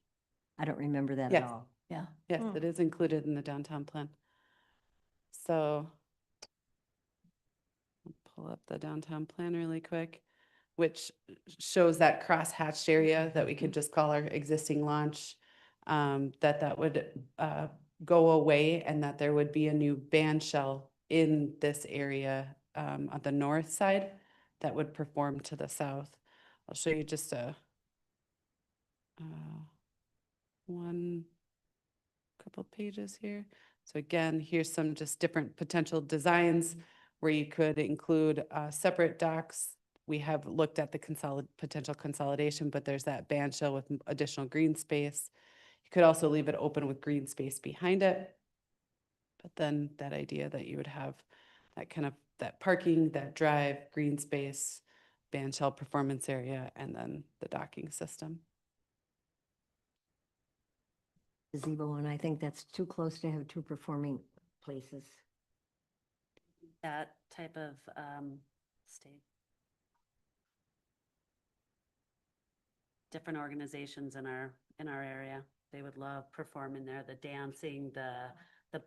I don't remember that at Yes. all. Yeah. Yes, Hmm. it is included in the downtown plan. So I'll pull up the downtown plan really quick, which shows that cross-hatched area that we could just call our existing launch. That would go away and that there would be a new band shell in this area on the north side that would perform to the south. I'll show you just one couple pages here. So again, here's some just different potential designs where you could include separate docks. We have looked at the potential consolidation, but there's that band shell with additional green space. You could also leave it open with green space behind it. But then that idea that you would have that kind of that parking, that drive, green space, band shell performance area, and then the docking system. Gazebo, and I think that's too close to have two performing places. That type of state. Different organizations in our area, they would love performing there, the dancing, the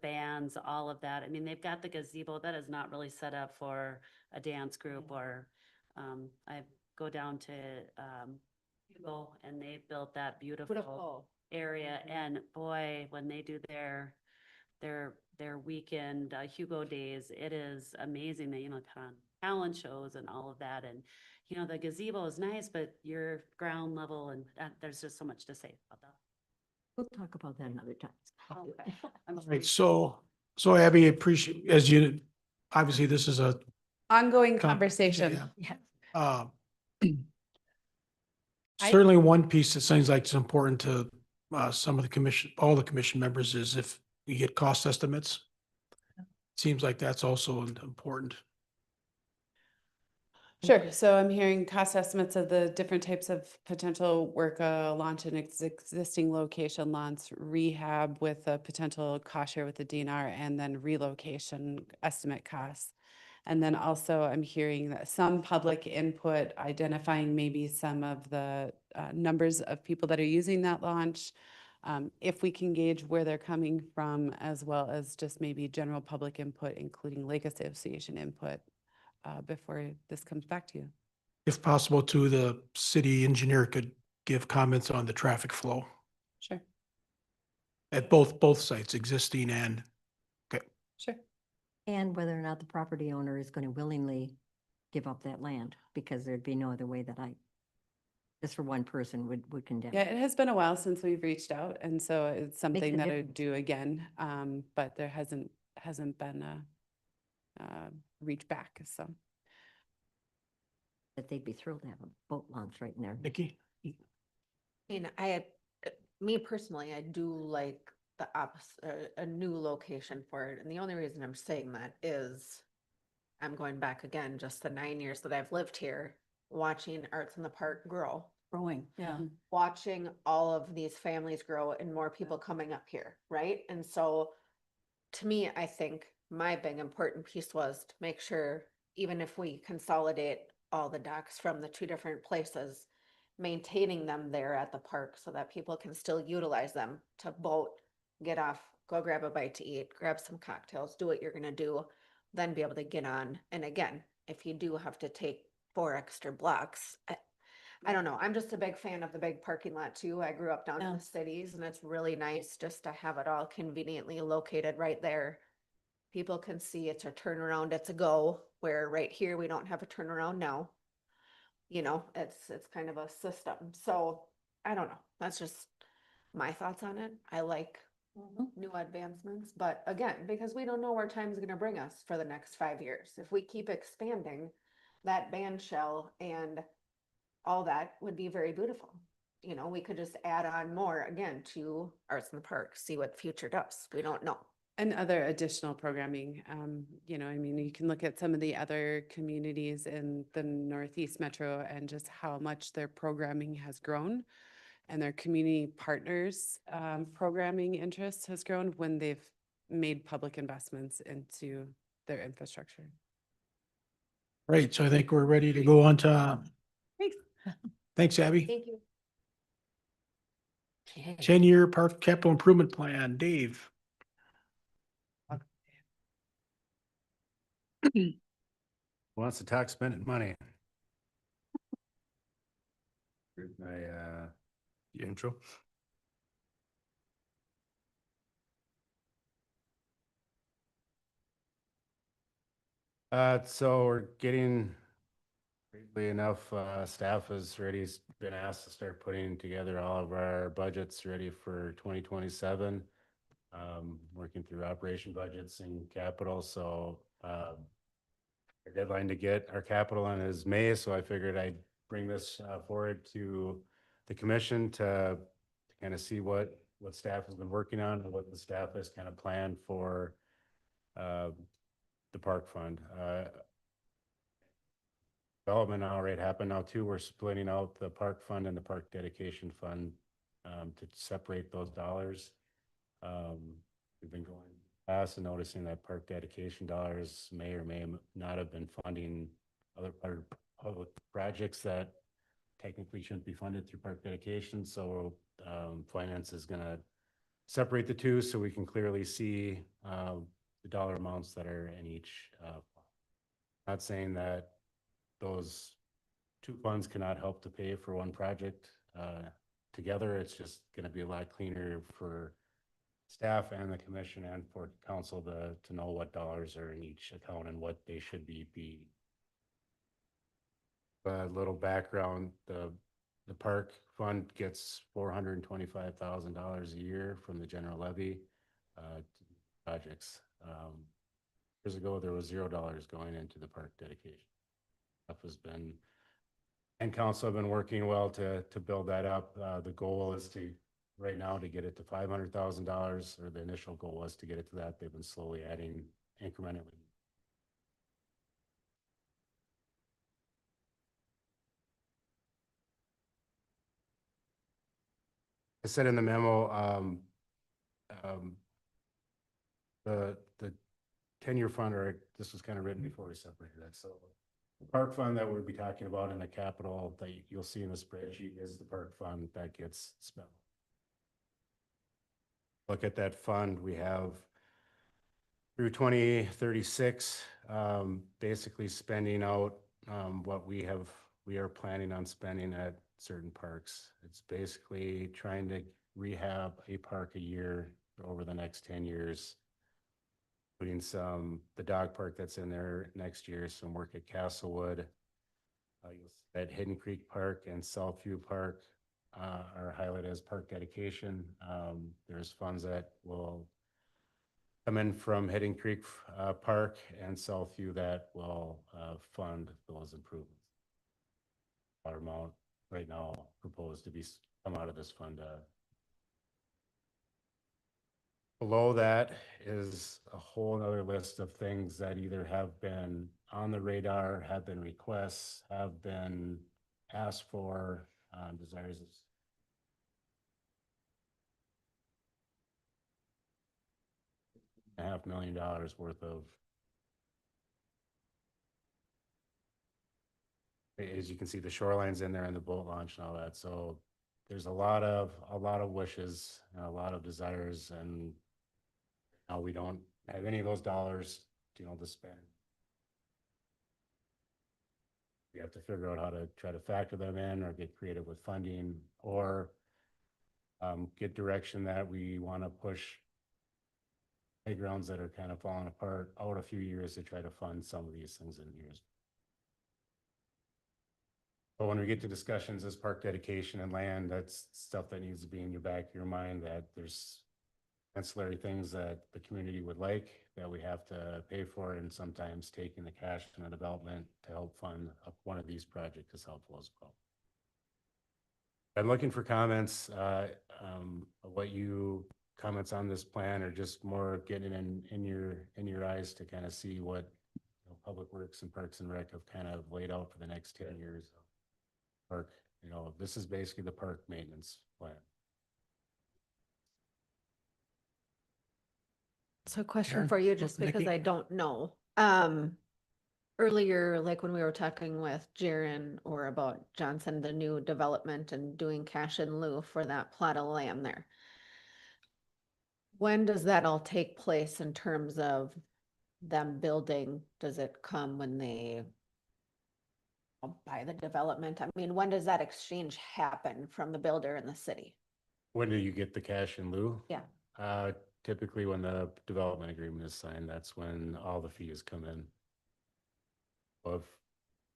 bands, all of that. I mean, they've got the gazebo that is not really set up for a dance group or I go down to Hugo and they built that beautiful area. And boy, when they do their weekend Hugo days, it is amazing. They, put on talent shows and all of that. And, the gazebo is nice, but your ground level and there's just so much to say about that. We'll talk about that another time. Okay. I'm All sure right, you- so Abby, appreciate, as you, obviously this is a Ongoing com- conversation. yeah. Yeah. Uh, I- Certainly one piece that seems like it's important to some of the commission, all the commission members is if we get cost estimates. Seems like that's also important. Sure. So I'm hearing cost estimates of the different types of potential work, launch an existing location, launch rehab with a potential cost share with the DNR, and then relocation estimate costs. And then also I'm hearing that some public input identifying maybe some of the numbers of people that are using that launch. If we can gauge where they're coming from, as well as just maybe general public input, including Lake Association input, before this comes back to you. If possible, too, the city engineer could give comments on the traffic flow Sure, at both sites, existing and, sure. And whether or not the property owner is going to willingly give up that land, because there'd be no other way that just for one person would condemn. Yeah, it has been a while since we've reached out, and so it's something a that I difference. would do again. But there hasn't been a reach back, so. That they'd be thrilled to have a boat launch right in there. Nikki? And me personally, I do like the opposite, a new location for it. And the only reason I'm saying that is I'm going back again, just the 9 years that I've lived here, watching Arts in the Park grow, Growing, yeah. watching all of these families grow and more people coming up here, right? And so to me, I think my big important piece was to make sure, even if we consolidate all the docks from the two different places, maintaining them there at the park so that people can still utilize them to boat, get off, go grab a bite to eat, grab some cocktails, do what you're gonna do, then be able to get on. And again, if you do have to take 4 extra blocks, I don't know. I'm just a big fan of the big parking lot too. I grew up down in Yeah. the cities and it's really nice just to have it all conveniently located right there. People can see it's a turnaround, it's a go, where right here we don't have a turnaround now. It's kind of a system. So I don't know. That's just my thoughts on it. I like new advancements, but again, because we don't know where time's gonna bring us for the next 5 years. If we keep expanding, that band shell and all that would be very beautiful. We could just add on more again to Arts in the Park, see what the future does. We don't know. And other additional programming, I mean, you can look at some of the other communities in the Northeast Metro and just how much their programming has grown and their community partners, programming interest has grown when they've made public investments into their infrastructure. Right, so I think we're ready to go on to, Thanks. thanks, Abby. Thank you. 10-year park capital improvement plan, Dave. Wants to talk spending money. Here's my, Intro. So we're getting, weirdly enough, staff has already been asked to start putting together all of our budgets ready for 2027. Working through operation budgets and capital, so our deadline to get our capital in is May, so I figured I'd bring this forward to the commission to kind of see what staff has been working on and what the staff has kind of planned for the park fund. Development already happened now too. We're splitting out the park fund and the park dedication fund to separate those dollars. We've been going past and noticing that park dedication dollars may or may not have been funding other public projects that technically shouldn't be funded through park dedication. So finance is gonna separate the two so we can clearly see the dollar amounts that are in each. Not saying that those two funds cannot help to pay for one project together. It's just gonna be a lot cleaner for staff and the commission and for council to know what dollars are in each account and what they should be. A little background, the park fund gets $425,000 a year from the general levy projects. Years ago, there was $0 going into the park dedication. Stuff has been, and council have been working well to build that up. The goal is to, right now, to get it to $500,000, or the initial goal was to get it to that. They've been slowly adding incrementally. I said in the memo, the 10-year fund, or this was kind of written before we separated that. So the park fund that we'll be talking about in the capital that you'll see in the spreadsheet is the park fund that gets spent. Look at that fund, we have through 2036, basically spending out what we are planning on spending at certain parks. It's basically trying to rehab a park a year over the next 10 years, including the dog park that's in there next year, some work at Castlewood. At Hidden Creek Park and Southview Park are highlighted as park dedication. There's funds that will come in from Hidden Creek Park and Southview that will fund those improvements. Our amount right now proposed to be come out of this fund. Below that is a whole other list of things that either have been on the radar, have been requests, have been asked for, desires. $500,000 worth of, as you can see, the shorelines in there and the boat launch and all that. So there's a lot of wishes and a lot of desires, and now we don't have any of those dollars, to spend. We have to figure out how to try to factor them in or get creative with funding, or get direction that we want to push playgrounds that are kind of falling apart out a few years to try to fund some of these things in years. But when we get to discussions as park dedication and land, that's stuff that needs to be in your back of your mind, that there's ancillary things that the community would like that we have to pay for, and sometimes taking the cash from the development to help fund one of these projects is helpful as well. I'm looking for comments, comments on this plan, or just more getting in your eyes to kind of see what Public Works and Parks and Rec have kind of laid out for the next 10 years. Park, this is basically the park maintenance plan. So a question Karen? for you, just Nikki? because I don't know. Earlier, like when we were talking with Jaren or about Johnson, the new development and doing cash in lieu for that plot of land there. When does that all take place in terms of them building? Does it come when they buy the development? I mean, when does that exchange happen from the builder and the city? When do you get the cash in lieu? Yeah. Typically when the development agreement is signed, that's when all the fees come in.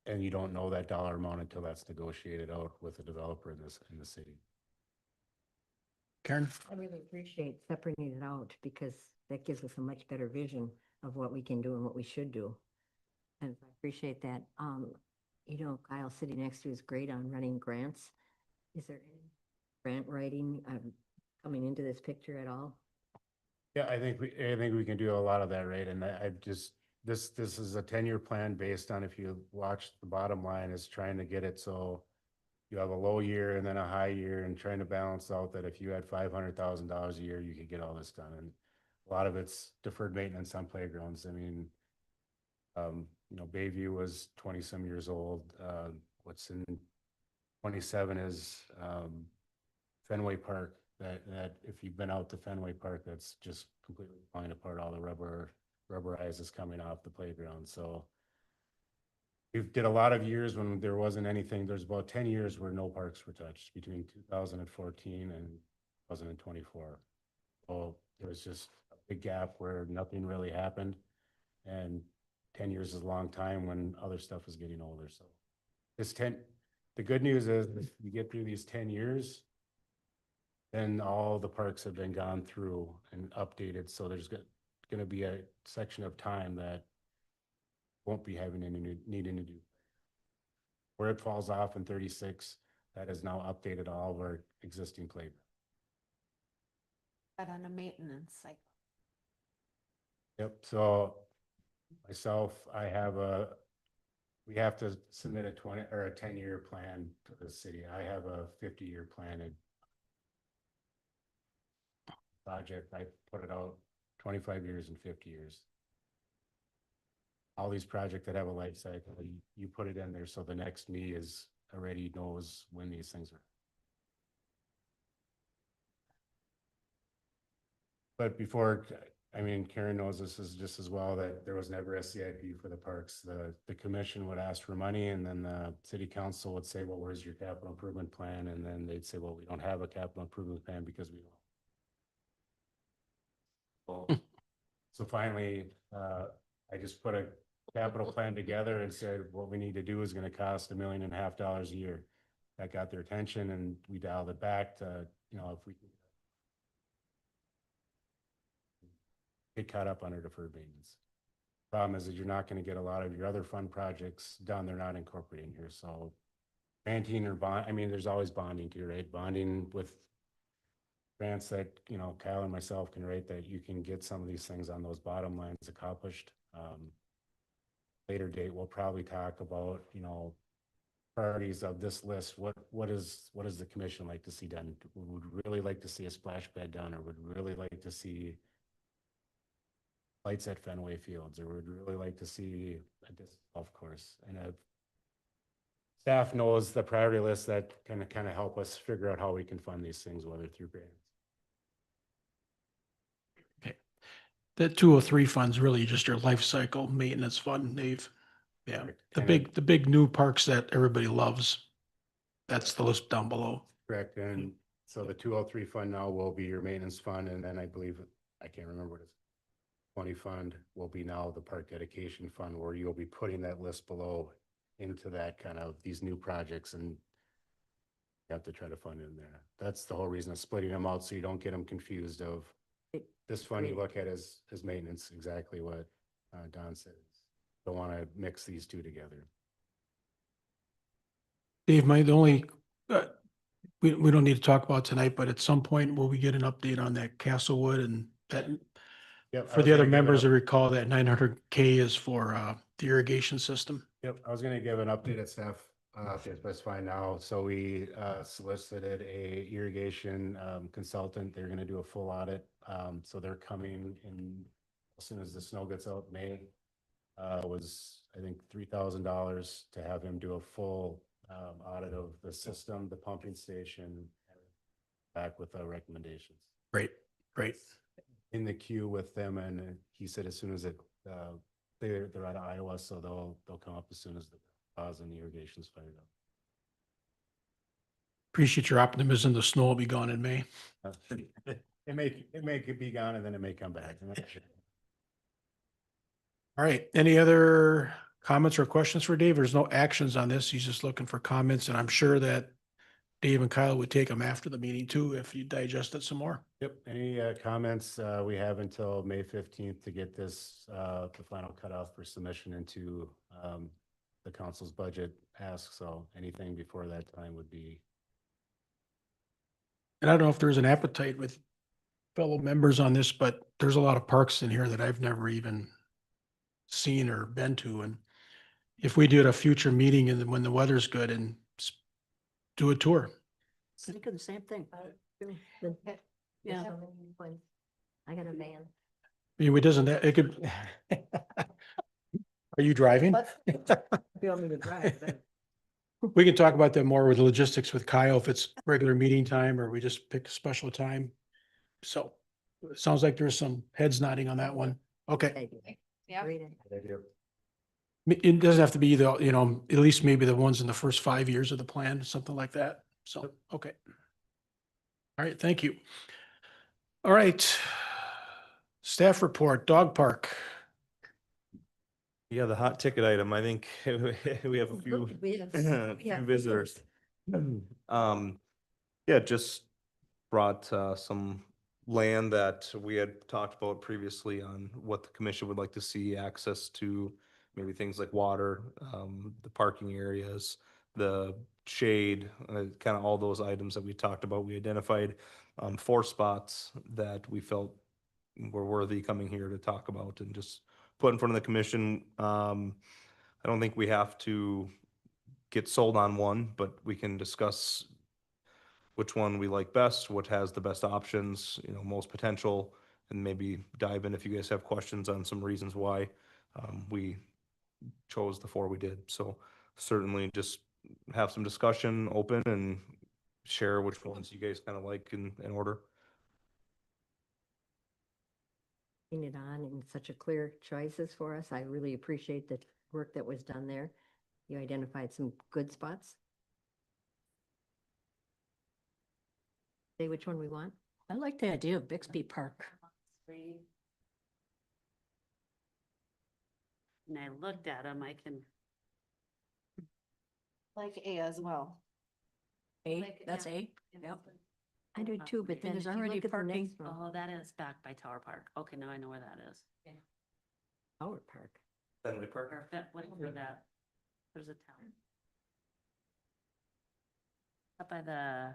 And you don't know that dollar amount until that's negotiated out with the developer in the city. Karen? I really appreciate separating it out, because that gives us a much better vision of what we can do and what we should do. And I appreciate that. Kyle sitting next to you is great on running grants. Is there any grant writing coming into this picture at all? Yeah, I think we can do a lot of that, right? And I just this is a 10-year plan based on, if you watch the bottom line, is trying to get it so you have a low year and then a high year, and trying to balance out that if you had $500,000 a year, you could get all this done. And a lot of it's deferred maintenance on playgrounds. I mean, Bayview was 20 some years old. What's in 27 is Fenway Park. That if you've been out to Fenway Park, that's just completely falling apart. All the rubber ice is coming off the playground. So we did a lot of years when there wasn't anything. There's about 10 years where no parks were touched between 2014 and 2024. So there was just a big gap where nothing really happened. And 10 years is a long time when other stuff is getting older. So the good news is if you get through these 10 years, then all the parks have been gone through and updated. So there's going to be a section of time that won't be having needing to do. Where it falls off in 36, that is now updated all of our existing playground. That on a maintenance cycle. Yep, so myself, we have to submit a 20 or a 10-year plan to the city. I have a 50-year plan and project. I put it out 25 years and 50 years. All these projects that have a life cycle, you put it in there so the next me is already knows when these things are. But before, I mean, Karen knows this is just as well, that there was never a CIP for the parks. The commission would ask for money, and then the city council would say, well, where's your capital improvement plan? And then they'd say, well, we don't have a capital improvement plan because we don't. So finally, I just put a capital plan together and said, what we need to do is going to cost $1.5 million a year. That got their attention, and we dialed it back to, if we could get caught up under deferred maintenance. Problem is that you're not going to get a lot of your other fund projects done. They're not incorporating here. So granting or bond, I mean, there's always bonding too, right? Bonding with grants that, Kyle and myself can write, that you can get some of these things on those bottom lines accomplished. Later date, we'll probably talk about, priorities of this list. What does the commission like to see done? Would really like to see a splash pad done, or would really like to see lights at Fenway Fields, or would really like to see a disc golf course. And staff knows the priority list that kind of help us figure out how we can fund these things, whether through grants. Okay. The 203 fund's really just your life cycle maintenance fund, Dave. Yeah, the big new parks that everybody loves. That's the list down below. Correct. And so the 203 fund now will be your maintenance fund. And then I believe, I can't remember what it's, 20 fund will be now the park dedication fund, where you'll be putting that list below into that kind of these new projects, and you have to try to fund it in there. That's the whole reason of splitting them out, so you don't get them confused of this fund you look at as maintenance, exactly what Don said. Don't want to mix these two together. Dave, the only, we don't need to talk about tonight, but at some point, will we get an update on that Castlewood and that? Yep, For the other members to recall, that 900K is for the irrigation system. Yep, I was going to give an update at staff, that's fine now. So we solicited a irrigation consultant. They're going to do a full audit. So they're coming in as soon as the snow gets out. May was, I think, $3,000 to have him do a full audit of the system, the pumping station, back with the recommendations. Great. In the queue with them, and he said as soon as they're out of Iowa, so they'll come up as soon as the cause and the irrigation's fired up. Appreciate your optimism. The snow will be gone in May. It may be gone, and then it may come back. I'm not sure. All right. Any other comments or questions for Dave? There's no actions on this. He's just looking for comments, and I'm sure that Dave and Kyle would take them after the meeting too, if you digest it some more. Yep. Any comments? We have until May 15th to get this, the final cutoff for submission into the council's budget ask. So anything before that time would be. And I don't know if there's an appetite with fellow members on this, but there's a lot of parks in here that I've never even seen or been to. And if we did a future meeting and when the weather's good and do a tour. Think of the same thing. Yeah. Yeah. I got a van. I mean, it doesn't, it could. Are you driving? You want me to drive, then. We can talk about that more with logistics with Kyle, if it's regular meeting time or we just pick a special time. So it sounds like there's some heads nodding on that one. Okay. Yeah. Great idea. It doesn't have to be the, you know, at least maybe the ones in the first 5 years of the plan, something like that. So, okay. All right, thank you. All right. Staff report, dog park. Yeah, the hot ticket item, I think we have a few, We have- few yeah. visitors. Yeah, just brought some land that we had talked about previously on what the commission would like to see access to, maybe things like water, the parking areas, the shade, kind of all those items that we talked about. We identified 4 spots that we felt were worthy coming here to talk about and just put in front of the commission. I don't think we have to get sold on one, but we can discuss which one we like best, what has the best options, you know, most potential, and maybe dive in if you guys have questions on some reasons why we chose the 4 we did. So certainly just have some discussion open and share which ones you guys kind of like in order. Putting it on in such a clear choices for us. I really appreciate the work that was done there. You identified some good spots. Say which one we want. I like the idea of Bixby Park. And I looked at them, I can. Like A as well. A, that's A. Yep. I do too, but then There's if you already look at the parking. next one, Oh, that is back by Tower Park. Okay, now I know where that is. Howard Park. Fenway Park. Or whatever that, there's a town. Up by the.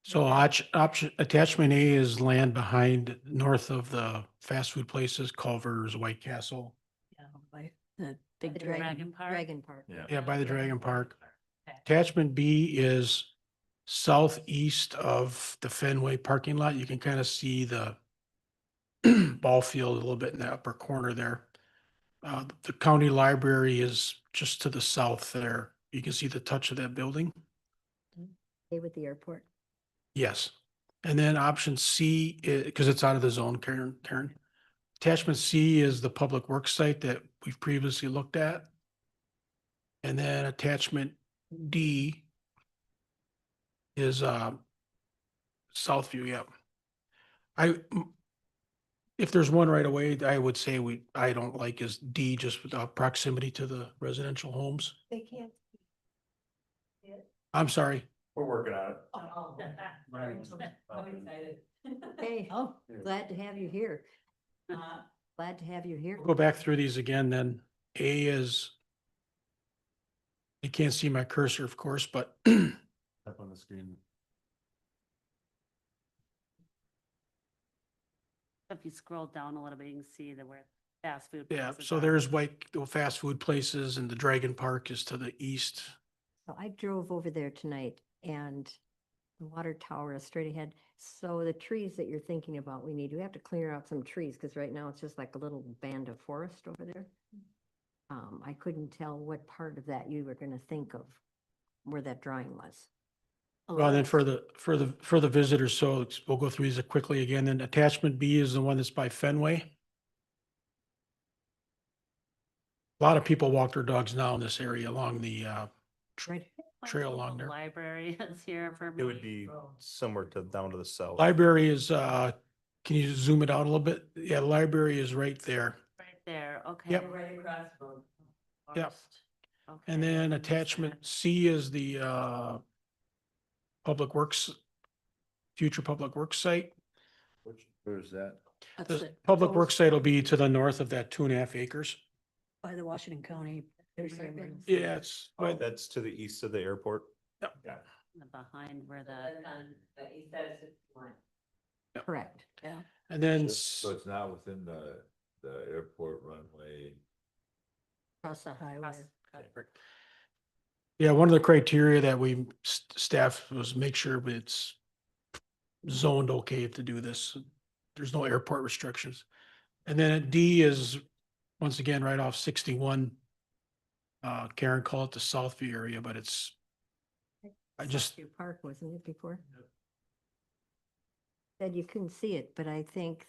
So option, attachment A is land behind, north of the fast food places, Culver's, White Castle. Yeah, by the big The dragon. Dragon Park. Yeah, by the Dragon Park. Okay. Attachment B is southeast of the Fenway parking lot. You can kind of see the ball field a little bit in the upper corner there. The county library is just to the south there. You can see the touch of that building. Stay with the airport. Yes. And then option C, because it's out of the zone, Karen. Attachment C is the public works site that we've previously looked at. And then attachment D is Southview, yep. If there's one right away, I would say I don't like is D, just with proximity to the residential homes. They can't. I'm sorry. We're working on it. Hey, Oh. glad to have you here. Glad to have you here. Go back through these again, then A is, you can't see my cursor, of course, but Up on the screen. If you scroll down a little bit, you can see that where fast food. yeah, places so are. there's the fast food places and the Dragon Park is to the east. So I drove over there tonight and the water tower is straight ahead. So the trees that you're thinking about, we have to clear out some trees because right now it's just like a little band of forest over there. I couldn't tell what part of that you were gonna think of where that drawing was. Well, then for the visitors, so we'll go through these quickly again. Then attachment B is the one that's by Fenway. A lot of people walk their dogs now in this area along the Right. trail along there. Library is here for me. It would be somewhere down to the south. Library is, can you zoom it out a little bit? Yeah, library is right there. Right there, okay. Yep. Right across from. Yep. Okay, And then there's attachment that. C is the public works, future public works site. Where's that? That's The it. public Goes works site will be to the north of that 2.5 acres. By the Washington County. Yeah, it's, Oh, that's to the east of the airport. Behind where the. Correct. Yeah. and then So it's not within the the airport runway. Across the highway. Yeah, one of the criteria that we staff was make sure it's zoned okay to do this. There's no airport restrictions. And then D is, once again, right off 61. Karen called it the Southview area, but it's, I just, Southview Park, wasn't it before? Said you couldn't see it, but I think,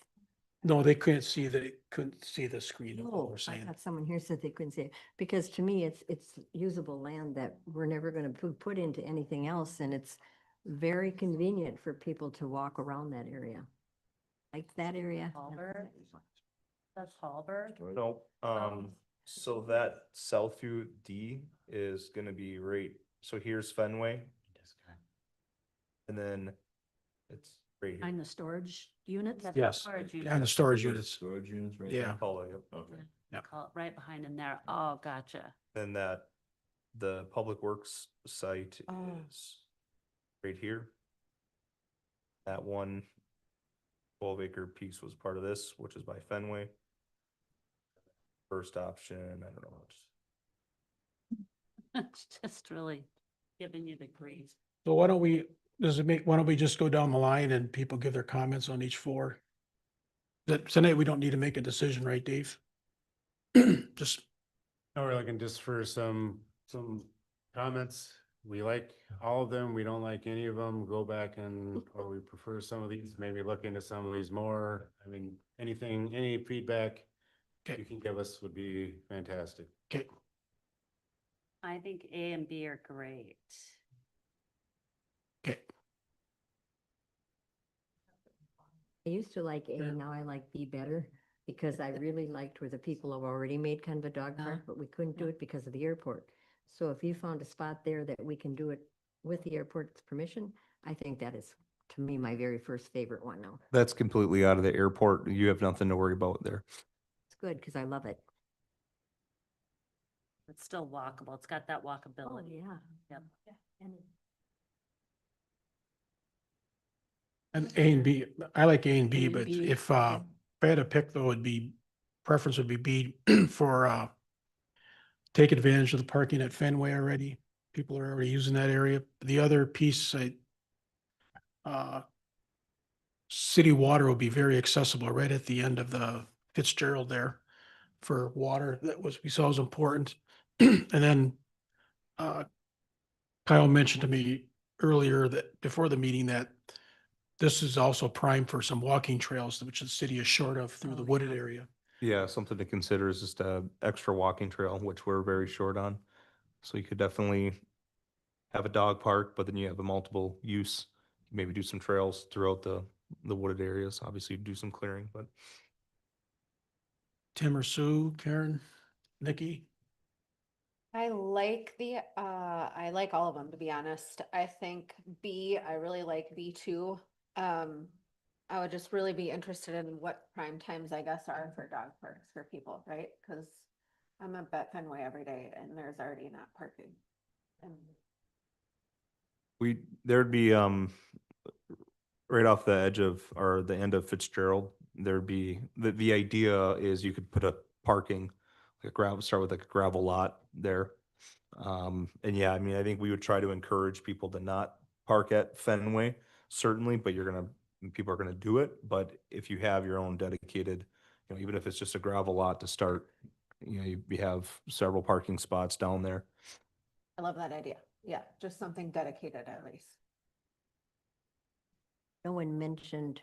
no, they couldn't see the screen of what oh, we're I saying. thought someone here said they couldn't see it. Because to me, it's usable land that we're never gonna put into anything else, and it's very convenient for people to walk around that area. Like that area. Halbert? That's Hallberg. No, so that Southview D is gonna be right, so here's Fenway. And then it's right Behind here. the storage units? That's Yes, storage and the unit. storage units. Storage units right Yeah. there? Call it, yep. Okay. Yeah. Call it right behind in there. Oh, gotcha. Then that, the Public Works site Oh. is right here. That one 12-acre piece was part of this, which is by Fenway. First option, I don't know. It's just really giving you the grief. So why don't we just go down the line and people give their comments on each four? That tonight we don't need to make a decision, right, Dave? Just, No, we're looking just for some comments. We like all of them. We don't like any of them. Go back and, or we prefer some of these, maybe look into some of these more. I mean, anything, any feedback Okay. you can give us would be fantastic. okay, I think A and B are great. okay. I used to like A, now I like B better, because I really liked where the people have already made kind of a dog Yeah. park, but we couldn't do it because of the airport. So if you found a spot there that we can do it with the airport's permission, I think that is, to me, my very first favorite one now. That's completely out of the airport. You have nothing to worry about there. It's good, because I love it. It's still walkable. It's got that Oh, walkability. yeah. Yep. And And A and B, I like A and B, A and but B, if I had to pick though, preference would be B for take advantage of the parking at Fenway already. People are already using that area. The other piece, city water will be very accessible right at the end of the Fitzgerald there for water. We saw was important. And then Kyle mentioned to me earlier that before the meeting that this is also prime for some walking trails, which the city is short of through the Oh, wooded yeah. area. Yeah, something to consider is just a extra walking trail, which we're very short on. So you could definitely have a dog park, but then you have a multiple use. Maybe do some trails throughout the wooded areas. Obviously do some clearing, but Tim or Sue, Karen, Nikki? I like all of them, to be honest. I think B, I really like B too. I would just really be interested in what prime times, I guess, are for dog parks for people, right? Cause I'm up at Fenway every day and there's already not parking. And there'd be right off the edge of, or the end of Fitzgerald, there'd be, the idea is you could put a parking, like a gravel, start with like a gravel lot there. And yeah, I mean, I think we would try to encourage people to not park at Fenway, certainly, but people are gonna do it. But if you have your own dedicated, even if it's just a gravel lot to start, you have several parking spots down there. I love that idea. Yeah, just something dedicated at least. no one mentioned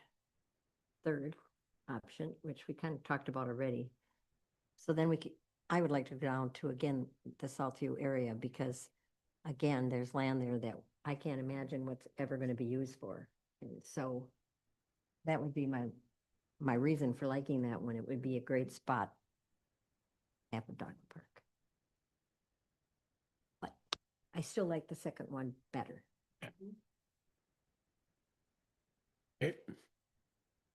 third option, which we kind of talked about already. So then I would like to go down to, again, the Southview area, because again, there's land there that I can't imagine what's ever going to be used for. And so that would be my reason for liking that one. It would be a great spot to have a dog park. But I still like the second one better. Okay,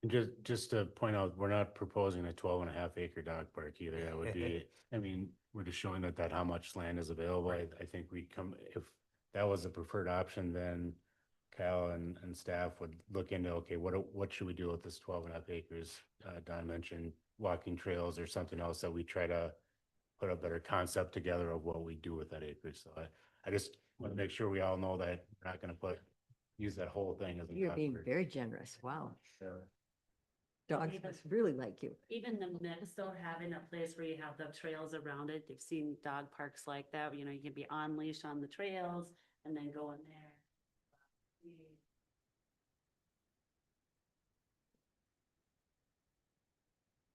And just to point out, we're not proposing a 12.5 acre dog park either. That would be, I mean, we're just showing that how much land is available. I think if that was the preferred option, then Kyle and staff would look into, okay, what should we do with this 12.5 acres? Don mentioned walking trails or something else that we try to put a better concept together of what we do with that acreage. So I just want to make sure we all know that we're not going to use that whole thing as a. You're being conference. very generous. Wow. So, Dogs Even- must really like you. Even the mix though, having a place where you have the trails around it, you've seen dog parks like that, you know, you can be on leash on the trails and then go in there.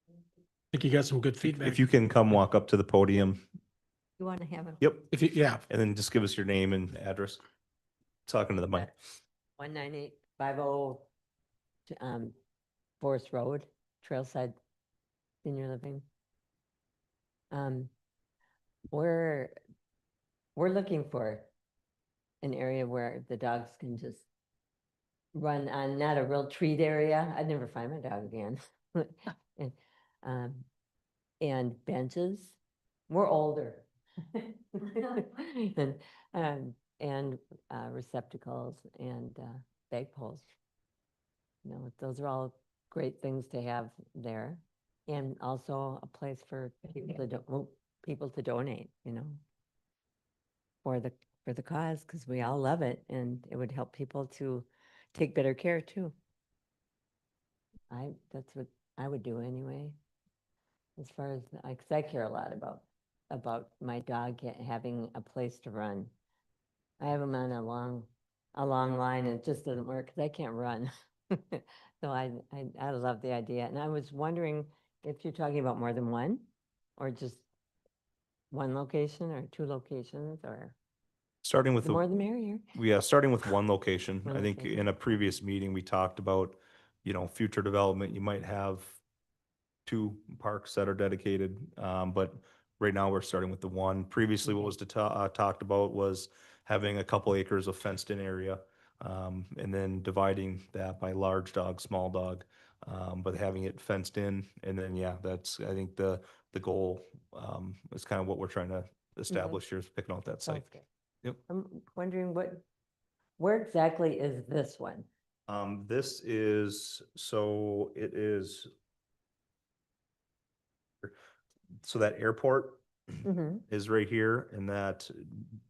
I think you got some good feedback. If you can come walk up to the podium. You want to have a? Yep. If you, yeah, And then just give us your name and address. Talking to the mic. 19850 Forest Road, Trailside Senior Living. We're looking for an area where the dogs can just run on, not a real treat area. I'd never find my dog again. And, and benches. We're older. And receptacles and bag poles. You know, those are all great things to have there. And also a place for people to donate, you know, for the cause, because we all love it and it would help people to take better care too. That's what I would do anyway. As far as, because I care a lot about my dog having a place to run. I have him on a long line and it just doesn't work because I can't run. So I love the idea. And I was wondering if you're talking about more than one or just one location or two locations or Starting with the more the merrier. starting with one location. One I think location. in a previous meeting, we talked about, future development, you might have two parks that are dedicated. But right now we're starting with the one. Previously, what was talked about was having a couple acres of fenced in area. And then dividing that by large dog, small dog, but having it fenced in. And then, that's, I think the goal, is kind of what we're trying to establish here is picking out that site. Sounds good. Yep. I'm wondering where exactly is this one? This is, so it is. So that airport Mhm. is right here and that,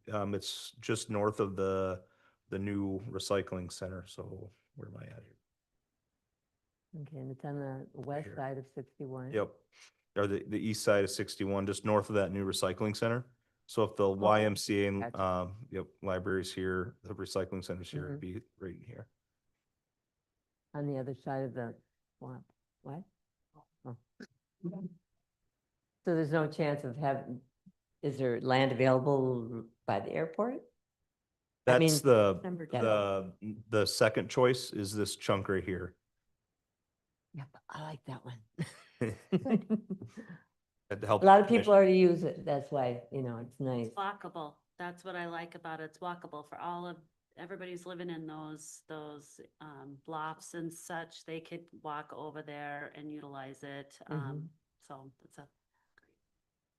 it's just north of the new recycling center. So where am I at here? Okay, and it's on the west here. side of 61. Yep. Or the east side of 61, just north of that new recycling center. So if the Oh, YMCA, and, gotcha. library's here, the recycling center's here, it'd Mhm. be right here. On the other side of the swamp. What? Oh. So there's no chance of is there land available by the airport? I mean, That's the, Number the second choice is this chunk right here. Yep, I like that one. To help A lot of the people already use it. That's why, it's nice. It's walkable. That's what I like about it. It's walkable for everybody's living in those blocks and such. They could walk over there and utilize it. Mhm. So it's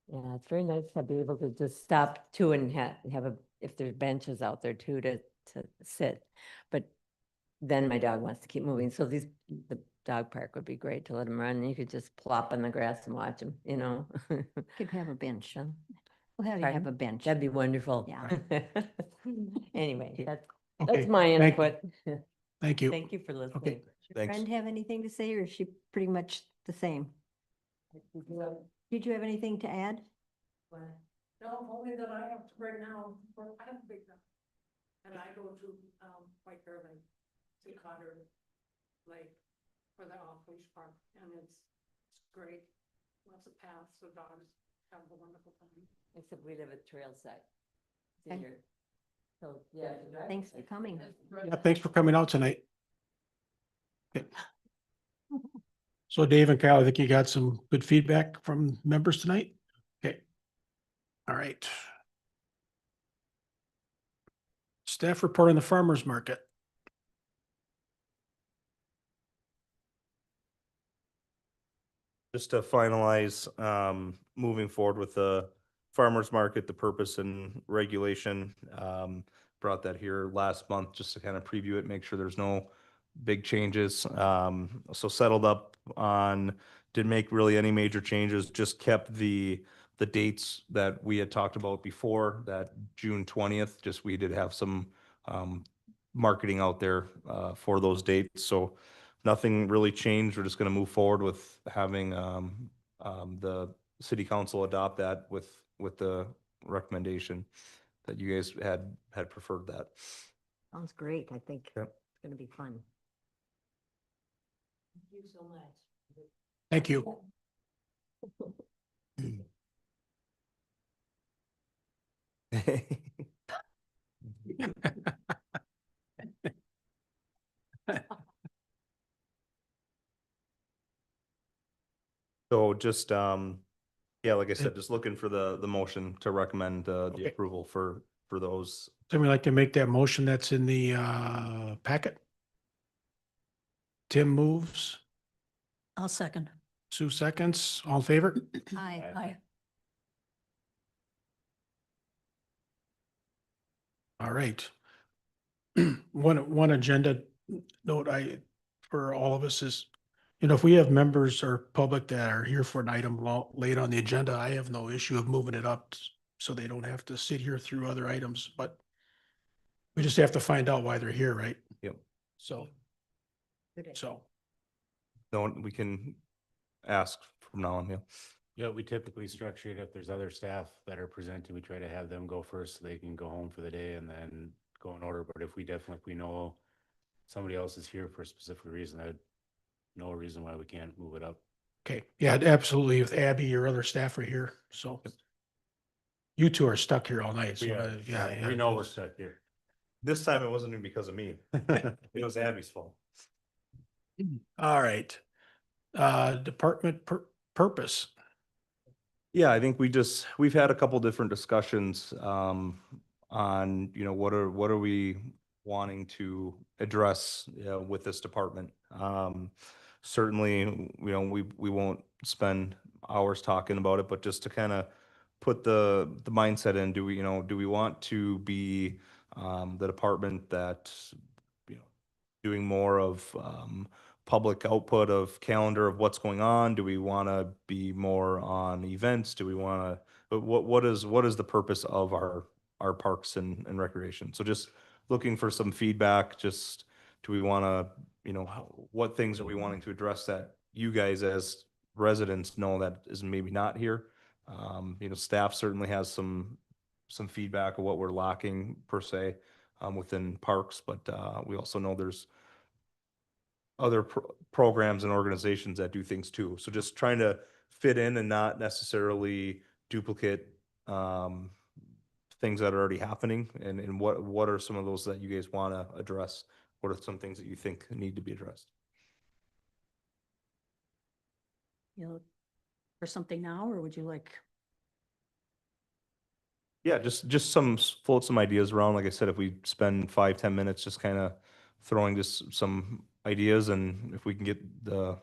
Yeah, it's very nice to be able to just stop too and have if there's benches out there too to sit. But then my dog wants to keep moving. So the dog park would be great to let him run. You could just plop on the grass and watch him, Could have a bench, huh? We'll have you have Pardon? a bench. That'd be wonderful. Yeah. Anyway, Okay, that's my thank you. input. Thank you. Thank you for listening. Does your Thanks. friend have anything to say or is she pretty much the same? Did you have anything to add? No, only that I have right now, I have a big dog. And I go to, White Bear Lake, to Cotter Lake for the off-leash park, and it's great. Lots of paths, so dogs have a wonderful time. Except we live at Trailside. Okay. Senior. So, yeah. Thanks for coming. Yeah, thanks for coming out tonight. Okay. So Dave and Kyle, I think you got some good feedback from members tonight? Okay. All right. Staff report on the farmer's market. Just to finalize, moving forward with the farmer's market, the purpose and regulation, brought that here last month just to kind of preview it, make sure there's no big changes. So settled up on didn't make really any major changes, just kept the dates that we had talked about before, that June 20th, just we did have some marketing out there for those dates. So nothing really changed. We're just going to move forward with having the city council adopt that with the recommendation that you guys had preferred that. Sounds great. I think Yep. it's gonna be fun. Thank you so much. Thank you. So just, yeah, like I said, just looking for the motion to recommend the Okay. approval for those. Somebody like to make that motion that's in the packet? Tim moves, I'll second. Sue seconds, all in favor? Aye. Aye. All right. One agenda note for all of us is, if we have members or public that are here for an item late on the agenda, I have no issue of moving it up so they don't have to sit here through other items, but we just have to find out why they're here, right? Yep. So, Good idea. so, No, we can ask from now on, yeah. Yeah, we typically structure it if there's other staff that are presenting, we try to have them go first so they can go home for the day and then go in order. But if we know somebody else is here for a specific reason, I'd no reason why we can't move it up. okay, yeah, absolutely, if Abby or other staff are here, so. You two are stuck here all night, so, yeah. We know we're stuck here. This time it wasn't even because of me. It was Abby's fault. All right. Department purpose. Yeah, I think we've had a couple different discussions on, what are we wanting to address with this department. Certainly, we won't spend hours talking about it, but just to kind of put the mindset in, do we want to be the department that, doing more of public output of calendar of what's going on? Do we want to be more on events? Do we want to, what is the purpose of our parks and recreation? So just looking for some feedback, just do we want to, what things are we wanting to address that you guys as residents know that is maybe not here? Staff certainly has some feedback of what we're lacking per se within parks, but we also know there's other programs and organizations that do things too. So just trying to fit in and not necessarily duplicate things that are already happening. And what are some of those that you guys want to address? What are some things that you think need to be addressed? For something now, or would you like? Yeah, just float some ideas around. Like I said, if we spend 5-10 minutes just kind of throwing just some ideas, and if we can get the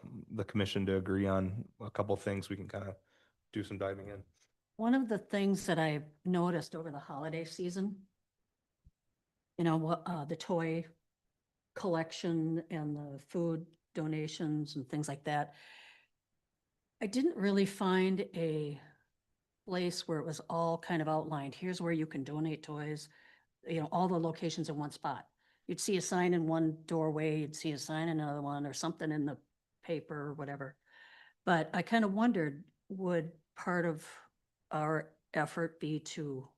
commission to agree on a couple of things, we can kind of do some diving in. One of the things that I noticed over the holiday season, the toy collection and the food donations and things like that, I didn't really find a place where it was all kind of outlined. Here's where you can donate toys, all the locations in one spot. You'd see a sign in one doorway, you'd see a sign in another one, or something in the paper or whatever. But I kind of wondered, would part of our effort be to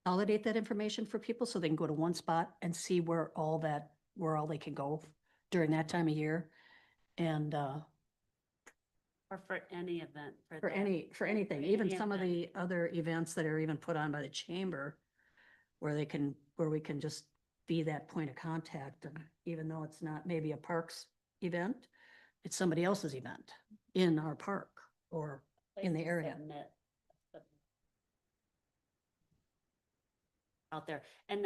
validate that information for people so they can go to one spot and see where all they can go during that time of year? And Or for any event. for anything, even any some of event. the other events that are even put on by the chamber, where we can just be that point of contact, and even though it's not maybe a parks event, it's somebody else's event in our park or in the Places area. that met out there, and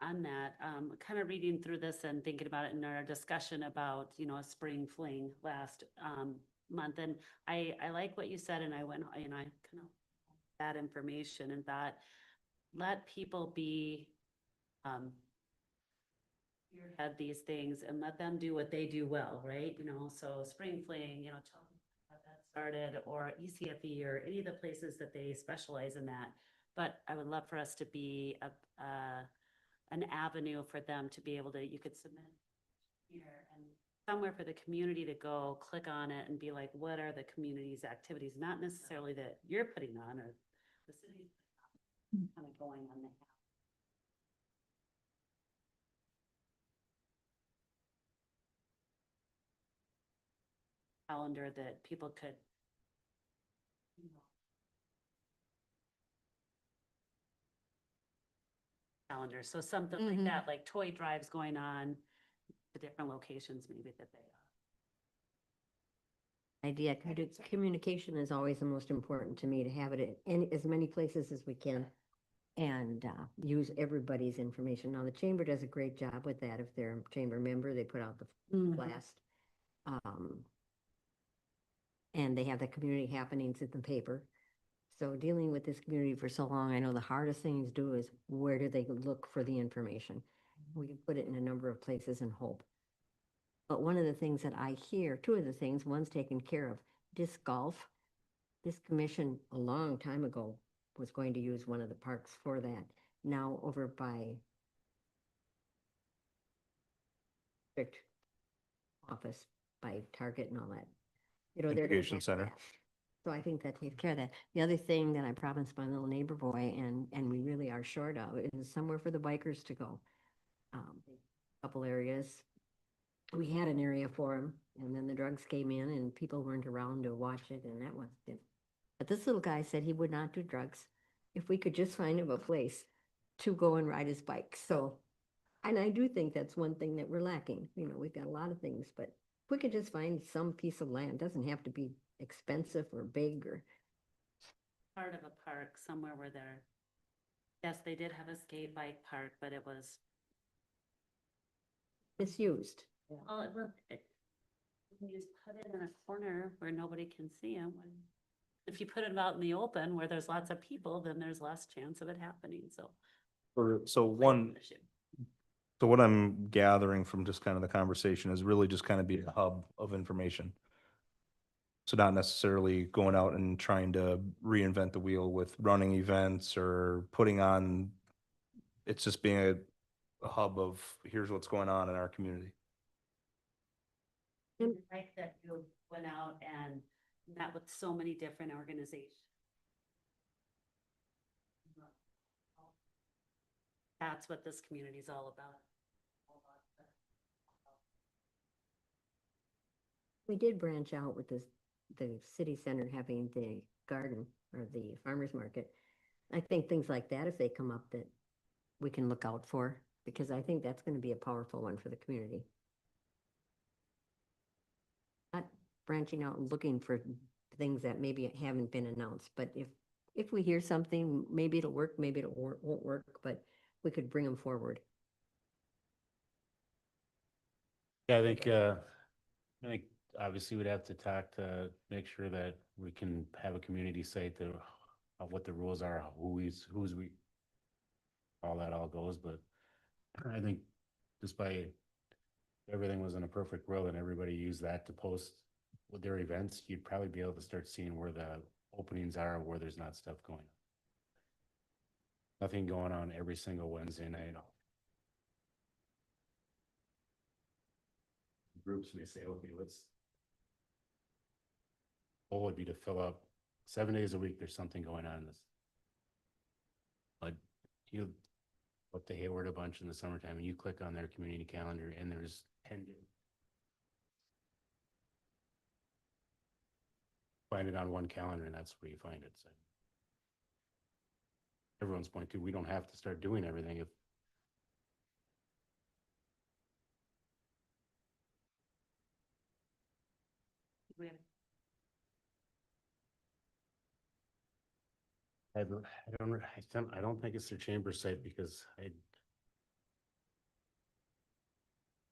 on that, kind of reading through this and thinking about it in our discussion about, a spring fling last month, and I like what you said, and I went, I kind of that information and thought, let people be spearhead these things and let them do what they do well, right? You know, so Spring Fling, you know, tell them how that started, or ECFE, or any of the places that they specialize in that. But I would love for us to be an avenue for them to be able to, you could submit here and somewhere for the community to go click on it and be like, what are the community's activities? Not necessarily that you're putting on or the city's kind of going on the calendar that people could, you know, calendar. So something like that, like toy drives going on, the different locations maybe that they are. Idea, communication is always the most important to me, to have it in as many places as we can. And use everybody's information. Now, the chamber does a great job with that. If they're a chamber member, they put out the blast. And they have the community happenings in the paper. So dealing with this community for so long, I know the hardest thing to do is, where do they look for the information? We can put it in a number of places and hope. But one of the things that I hear, two of the things, one's taken care of, disc golf. This commission a long time ago was going to use one of the parks for that. Now over by district office, by Target and all that. You know, they're gonna Information have center. that. So I think that takes care of that. The other thing that I promised my little neighbor boy, and we really are short of, is somewhere for the bikers to go. Couple areas. We had an area for them, and then the drugs came in and people weren't around to watch it, and that was it. But this little guy said he would not do drugs if we could just find him a place to go and ride his bike. So, and I do think that's one thing that we're lacking. You know, we've got a lot of things, but if we could just find some piece of land, doesn't have to be expensive or big or. Part of a park somewhere where they're, yes, they did have a skate bike park, but it was, Misused. well, you just put it in a corner where nobody can see them. If you put it out in the open where there's lots of people, then there's less chance of it happening, so. So what I'm gathering from just kind of the conversation is really just kind of be a hub of information. So not necessarily going out and trying to reinvent the wheel with running events or putting on, it's just being a hub of, here's what's going on in our community. Right, that you went out and met with so many different organizations. That's what this community is all about. We did branch out with the city center having the garden or the farmer's market. I think things like that, if they come up, that we can look out for, because I think that's going to be a powerful one for the community. Not branching out and looking for things that maybe haven't been announced, but if we hear something, maybe it'll work, maybe it won't work, but we could bring them forward. Yeah, I think obviously we'd have to talk to make sure that we can have a community site that, of what the rules are, who's we, all that all goes, but I think just by, everything was in a perfect world and everybody used that to post with their events, you'd probably be able to start seeing where the openings are, where there's not stuff going on. Nothing going on every single Wednesday night. Groups may say, okay, goal would be to fill up 7 days a week. There's something going on in this. But you up to Hayward a bunch in the summertime and you click on their community calendar and there's 10 days. Find it on one calendar and that's where you find it. So everyone's point too, we don't have to start doing everything if We have I don't think it's their chamber site because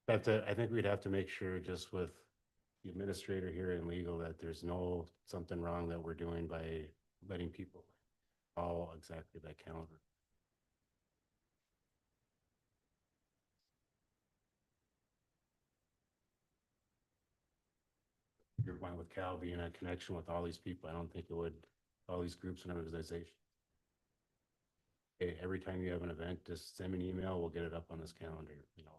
I think we'd have to make sure just with the administrator here in legal that there's no something wrong that we're doing by letting people follow exactly that calendar. your point with Cal being a connection with all these people, I don't think it would, all these groups and organizations. Okay, every time you have an event, just send me an email, we'll get it up on this calendar, you know.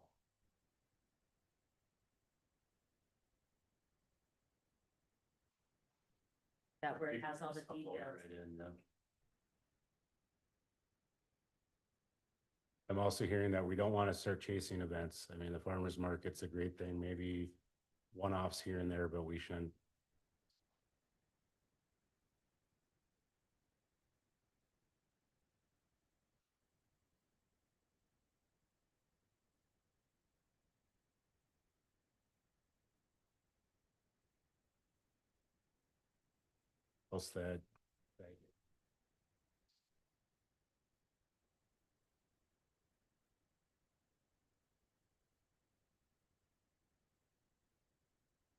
That where it has all the Stuff loaded details. right in, I'm also hearing that we don't want to start chasing events. I mean, the farmer's market's a great thing, maybe one-offs here and there, but we shouldn't. Else that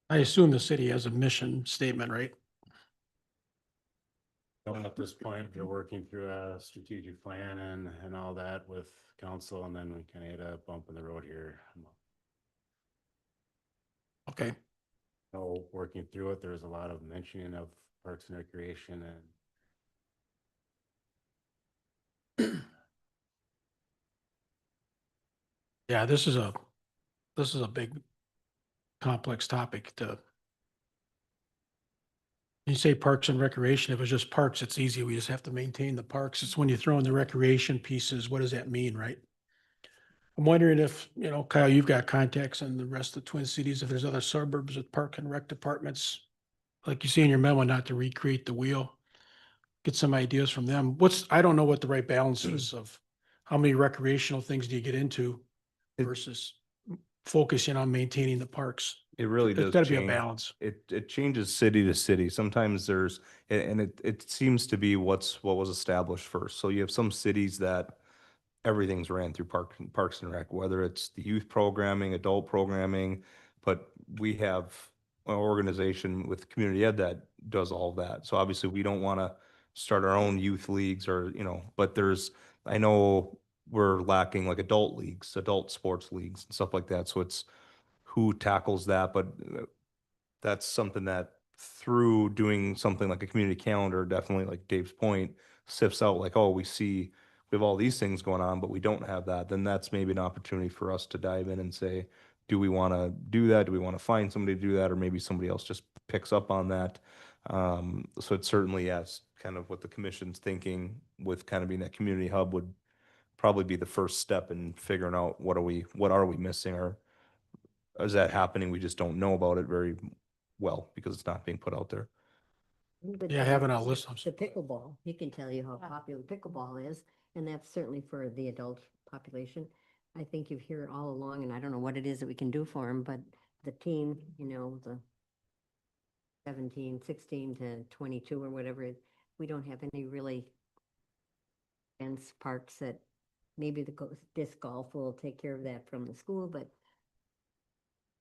I assume the city has a mission statement, right? At this point, they're working through a strategic plan and all that with council, and then we kind of hit a bump in the road here. Okay. So working through it, there's a lot of mentioning of parks and recreation and Yeah, this is a big complex topic to. You say parks and recreation, if it's just parks, it's easy. We just have to maintain the parks. It's when you throw in the recreation pieces, what does that mean, right? I'm wondering if, Kyle, you've got contacts in the rest of the Twin Cities, if there's other suburbs with park and rec departments. Like you see in your memo, not to recreate the wheel. Get some ideas from them. I don't know what the right balance is of how many recreational things do you get into It- versus focusing on maintaining the parks. It really It's does gotta be a change. balance. It changes city to city. Sometimes there's, and it seems to be what was established first. So you have some cities that everything's ran through Parks and Rec, whether it's the youth programming, adult programming, but we have an organization with community ed that does all that. So obviously we don't want to start our own youth leagues or, but I know we're lacking like adult leagues, adult sports leagues and stuff like that. So it's who tackles that, but that's something that through doing something like a community calendar, definitely like Dave's point, sifts out like, oh, we have all these things going on, but we don't have that. Then that's maybe an opportunity for us to dive in and say, do we want to do that? Do we want to find somebody to do that? Or maybe somebody else just picks up on that. So it certainly, yes, kind of what the commission's thinking with kind of being that community hub would probably be the first step in figuring out what are we missing, or is that happening? We just don't know about it very well because it's not being put out there. But Yeah, then having a there's list of- The pickleball, he can tell you how Yeah. popular pickleball is, and that's certainly for the adult population. I think you hear it all along, and I don't know what it is that we can do for them, but the team, the 16 to 22 or whatever, we don't have any really dense parks that maybe disc golf will take care of that from the school, but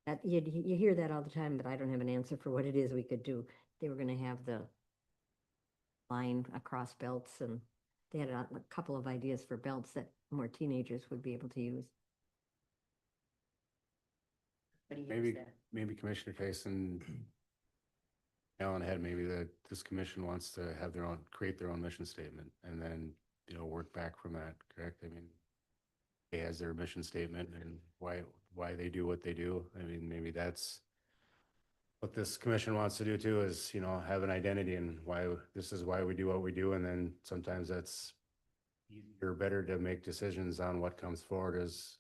that, you hear that all the time, but I don't have an answer for what it is we could do. They were gonna have the line across belts, and they had a couple of ideas for belts that more teenagers would be able to use. But he hears that. Maybe Commissioner Tyson, Alan had maybe this commission wants to have create their own mission statement and then, work back from that, correct? I mean, he has their mission statement and why they do what they do. I mean, maybe that's what this commission wants to do too, is, have an identity and this is why we do what we do. And then sometimes that's easier, better to make decisions on what comes forward as,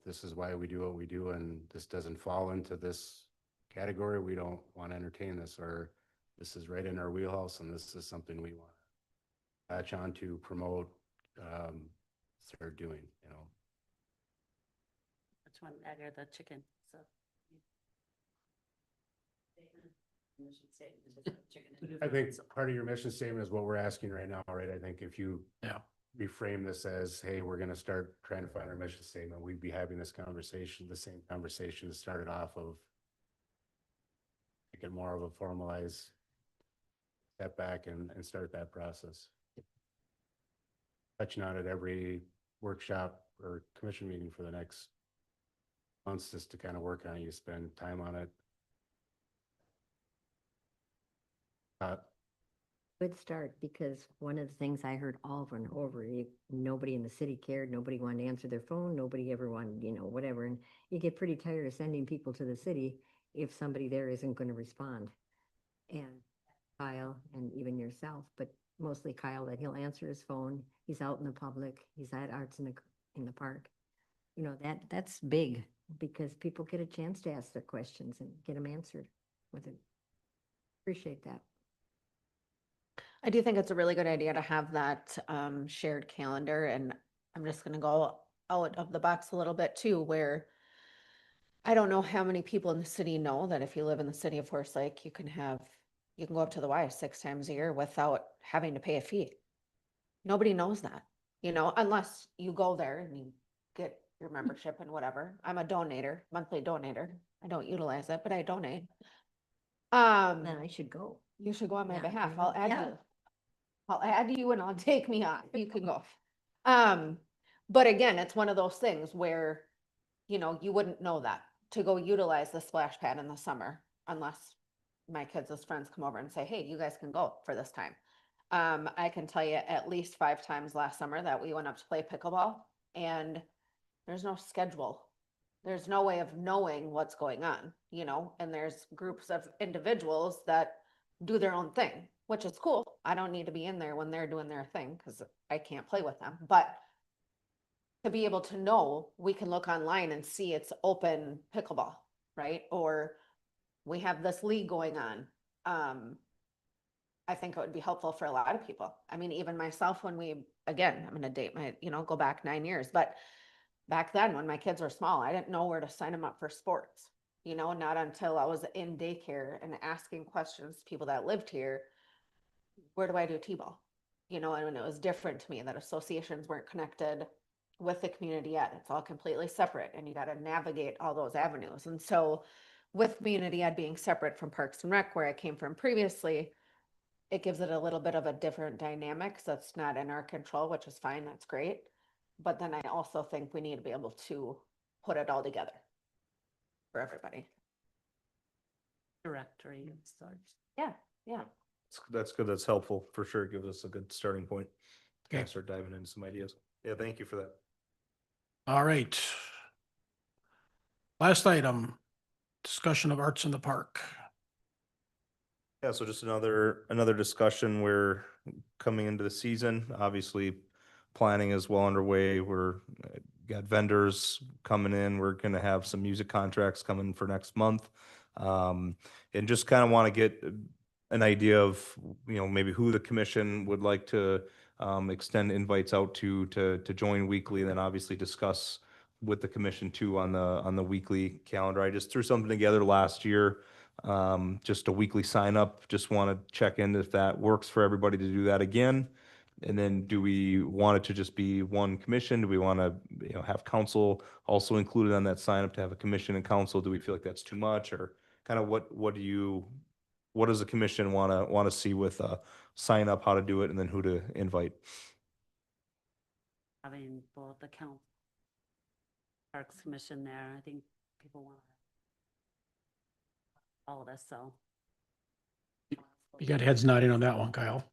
this is why we do what we do, and this doesn't fall into this category. We don't want to entertain this, or this is right in our wheelhouse and this is something we want to latch on to, promote, start doing, Which one, egg or the chicken? So. Mission statement is the chicken. I think part of your mission statement is what we're asking right now, right? I think if you reframe this as, hey, we're gonna start trying to find our mission statement, we'd be having this conversation, the same conversation that started off of make it more of a formalized step back and start that process. Touching on it every workshop or commission meeting for the next months, just to kind of work on it. You spend time on it. Good start, because one of the things I heard over and over, nobody in the city cared, nobody wanted to answer their phone, nobody ever wanted, whatever, and you get pretty tired of sending people to the city if somebody there isn't gonna respond. And Kyle, and even yourself, but mostly Kyle, that he'll answer his phone, he's out in the public, he's at arts in the park. That's big, because people get a chance to ask their questions and get them answered with it. Appreciate that. I do think it's a really good idea to have that shared calendar, and I'm just gonna go out of the box a little bit too, where I don't know how many people in the city know that if you live in the city of Forest Lake, you can go up to the Y 6 times a year without having to pay a fee. Nobody knows that, unless you go there and you get your membership and whatever. I'm a donator, monthly donator. I don't utilize it, but I donate. Then I should go. You should go on my Yeah, behalf. I I'll will. add Yeah. you. I'll add you and I'll take me off. You can go. But again, it's one of those things where, you wouldn't know that to go utilize the splash pad in the summer unless my kids' friends come over and say, hey, you guys can go for this time. I can tell you at least 5 times last summer that we went up to play pickleball, and there's no schedule. There's no way of knowing what's going on, and there's groups of individuals that do their own thing, which is cool. I don't need to be in there when they're doing their thing because I can't play with them. But to be able to know, we can look online and see it's open pickleball, right? Or we have this league going on. I think it would be helpful for a lot of people. I mean, even myself, when again, I'm going to date go back 9 years, but back then when my kids were small, I didn't know where to sign them up for sports, not until I was in daycare and asking questions to people that lived here. Where do I do T-ball? And it was different to me that associations weren't connected with the community ed. It's all completely separate, and you got to navigate all those avenues. And so with community ed being separate from Parks and Rec, where I came from previously, it gives it a little bit of a different dynamic. So it's not in our control, which is fine. That's great. But then I also think we need to be able to put it all together for everybody. Directory and such. Yeah, yeah. That's good. That's helpful for sure. It gives us a good starting point. Okay. Start diving into some ideas. Yeah, thank you for that. All right. Last item, discussion of arts in the park. Yeah, so just another discussion. We're coming into the season. Obviously, planning is well underway. We're got vendors coming in. We're going to have some music contracts coming for next month, and just kind of want to get an idea of maybe who the commission would like to extend invites out to join weekly, and then obviously discuss with the commission too on the weekly calendar. I just threw something together last year. Just a weekly sign up. Just want to check in if that works for everybody to do that again. And then do we want it to just be one commission? Do we want to, have council also included on that sign up to have a commission and council? Do we feel like that's too much, or kind of what does the commission want to see with sign up, how to do it, and then who to invite? Having both the council, Parks Commission there, I think people want all of us, so. You got heads nodding on that one, Kyle.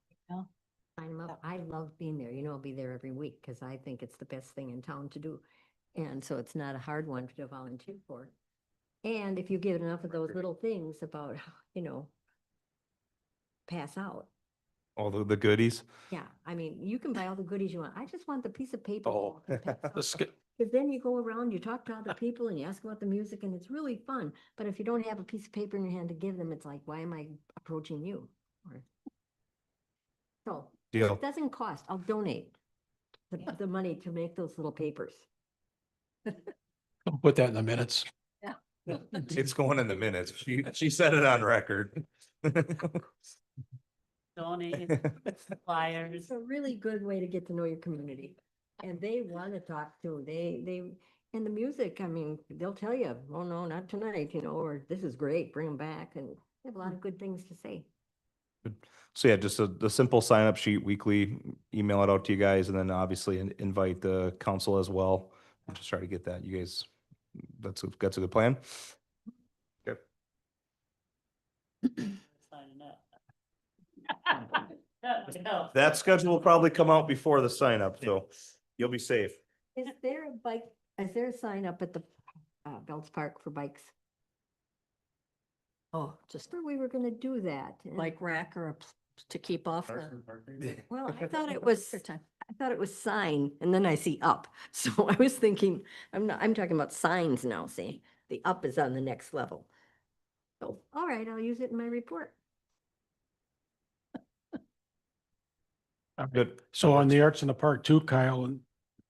Sign 'em up. I love being there. I'll be there every week because I think it's the best thing in town to do. And so it's not a hard one to volunteer for. And if you get enough of those little things about, pass out. All the goodies. Yeah, I mean, you can buy all the goodies you want. I just want the piece of paper. Oh. Because then you go around, you talk to other people and you ask about the music and it's really fun. But if you don't have a piece of paper in your hand to give them, it's like, why am I approaching you? So Deal. it doesn't cost. I'll donate the money to make those little papers. I'll put that in the minutes. Yeah. It's going in the minutes. She said it on record. Donate flyers. It's a really good way to get to know your community. And they want to talk to, and the music, I mean, they'll tell you, oh no, not tonight, or this is great, bring them back. And they have a lot of good things to say. So yeah, just the simple sign up sheet weekly, email it out to you guys, and then obviously invite the council as well. And just try to get that. You guys, that's a good plan. Okay. Signing up. That schedule will probably come out before the sign up, so you'll be safe. Is there a sign up at the Belts Park for bikes? Oh, just where we were gonna do that. Like rack or to keep off the. Well, I thought it was, I thought it was sign and then I see up. So I was thinking, I'm talking about signs now, see? The up is on the next level. So, all right, I'll use it in my report. Good. So on the Arts in the Park too, Kyle, and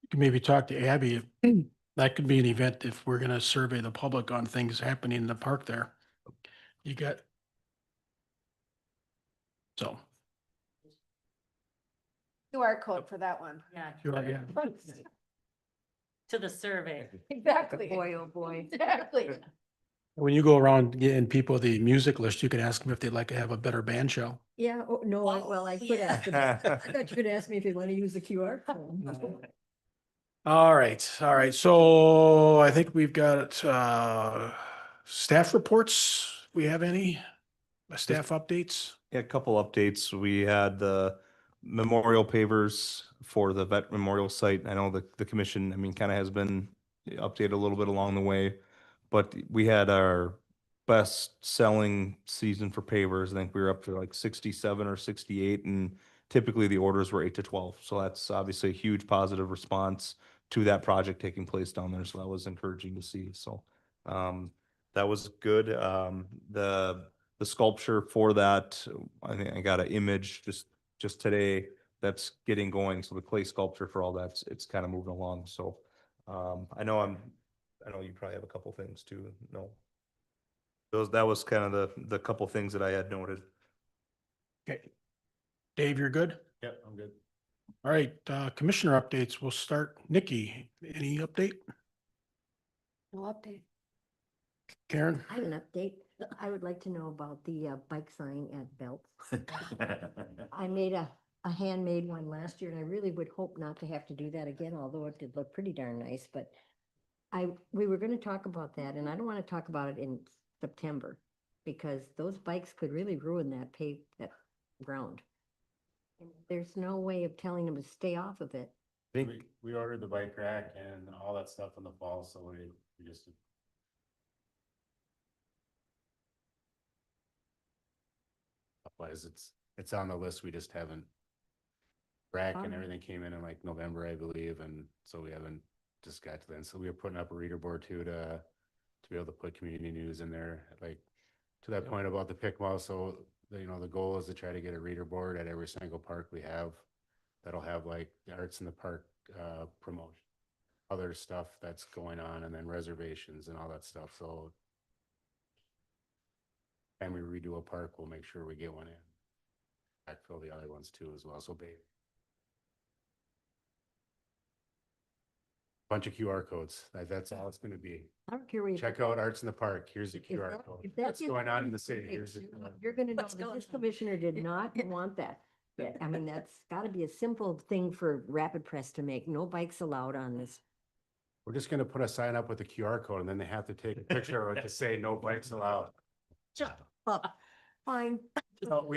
you can maybe talk to Abby. That could be an event if we're gonna survey the public on things happening in the park there. You got. So, QR code for that one. Yeah, yeah. to the survey. Exactly. Boy, oh boy. Exactly. When you go around getting people the music list, you can ask them if they'd like to have a better band show. Yeah, oh, no, well, I could ask them. I thought you could ask me if you want to use the QR code. All right. So I think we've got staff reports. We have any staff updates? Yeah, a couple updates. We had the memorial pavers for the vet memorial site. I know the commission, I mean, kind of has been updated a little bit along the way. But we had our best selling season for pavers. I think we were up to like 67 or 68, and typically the orders were 8 to 12. So that's obviously a huge positive response to that project taking place down there. So that was encouraging to see. So that was good. The sculpture for that, I think I got an image just today that's getting going. So the clay sculpture for all that, it's kind of moving along. So I know you probably have a couple things too. No. That was kind of the couple things that I had noted. Okay. Dave, you're good? Yep, I'm good. All right, commissioner updates. We'll start. Nikki, any update? No update. Karen? I have an update. I would like to know about the bike sign at Belts. I made a handmade one last year and I really would hope not to have to do that again, although it did look pretty darn nice, but we were gonna talk about that and I don't wanna talk about it in September because those bikes could really ruin that ground. And there's no way of telling them to stay off of it. I think We ordered the bike rack and all that stuff in the fall, so we just. Otherwise, it's on the list, we just haven't. Rack and everything came in like November, I believe, and so we haven't just got to then, so we were putting up a reader board too to be able to put community news in there, like to that point about the PICMO, so the goal is to try to get a reader board at every single park we have. That'll have like the Arts in the Park promotion, other stuff that's going on, and then reservations and all that stuff, so. And we redo a park, we'll make sure we get one in. Backfill the other ones too as well, so babe. Bunch of QR codes, that's all it's gonna be. I don't care where you. Check out Arts in the Park, here's the QR that- code. if that What's gets- going on in the city, Hey, here's the. You're gonna know that this commissioner did not want that. Yeah, I mean, that's gotta be a simple thing for Rapid Press to make. No bikes allowed on this. We're just gonna put a sign up with a QR code and then they have to take a picture of it to say no bikes allowed. Shut up. Fine. No,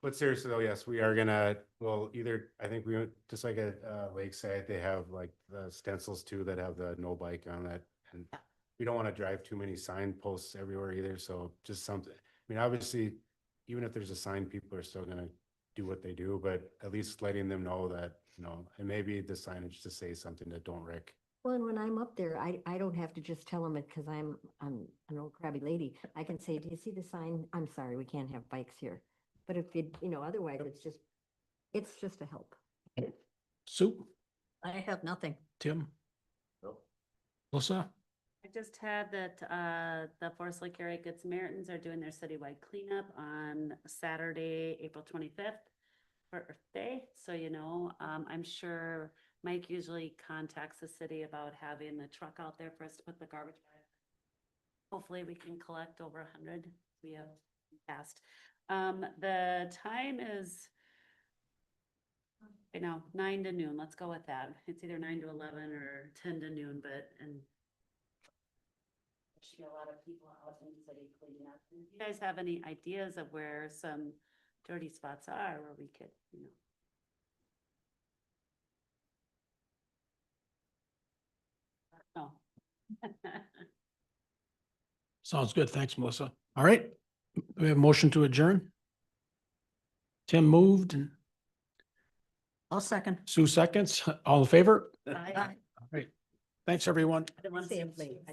but seriously though, yes, we are gonna, well, either, I think we went, just like at Lakeside, they have like the stencils too that have the no bike on it. And we don't wanna drive too many signposts everywhere either, so just something, I mean, obviously, even if there's a sign, people are still gonna do what they do, but at least letting them know that, and maybe the signage to say something that don't wreck. Well, and when I'm up there, I don't have to just tell them it because I'm an old crabby lady. I can say, do you see the sign? I'm sorry, we can't have bikes here. But if otherwise it's just a help. Sue? I have nothing. Tim? Melissa? I just had that, the Forest Lake area Good Samaritans are doing their citywide cleanup on Saturday, April 25th for Earth Day. So, I'm sure Mike usually contacts the city about having the truck out there for us to put the garbage bag. Hopefully we can collect over 100. We have passed. The time is, 9 to noon. Let's go with that. It's either 9 to 11 or 10 to noon, and there should be a lot of people out in the city cleaning up. If you guys have any ideas of where some dirty spots are where we could, you know. Oh. Sounds good. Thanks, Melissa. All right. We have a motion to adjourn. Tim moved and I'll second. Sue seconds. All in favor? Bye. All right. Thanks, everyone. The ones- Safely.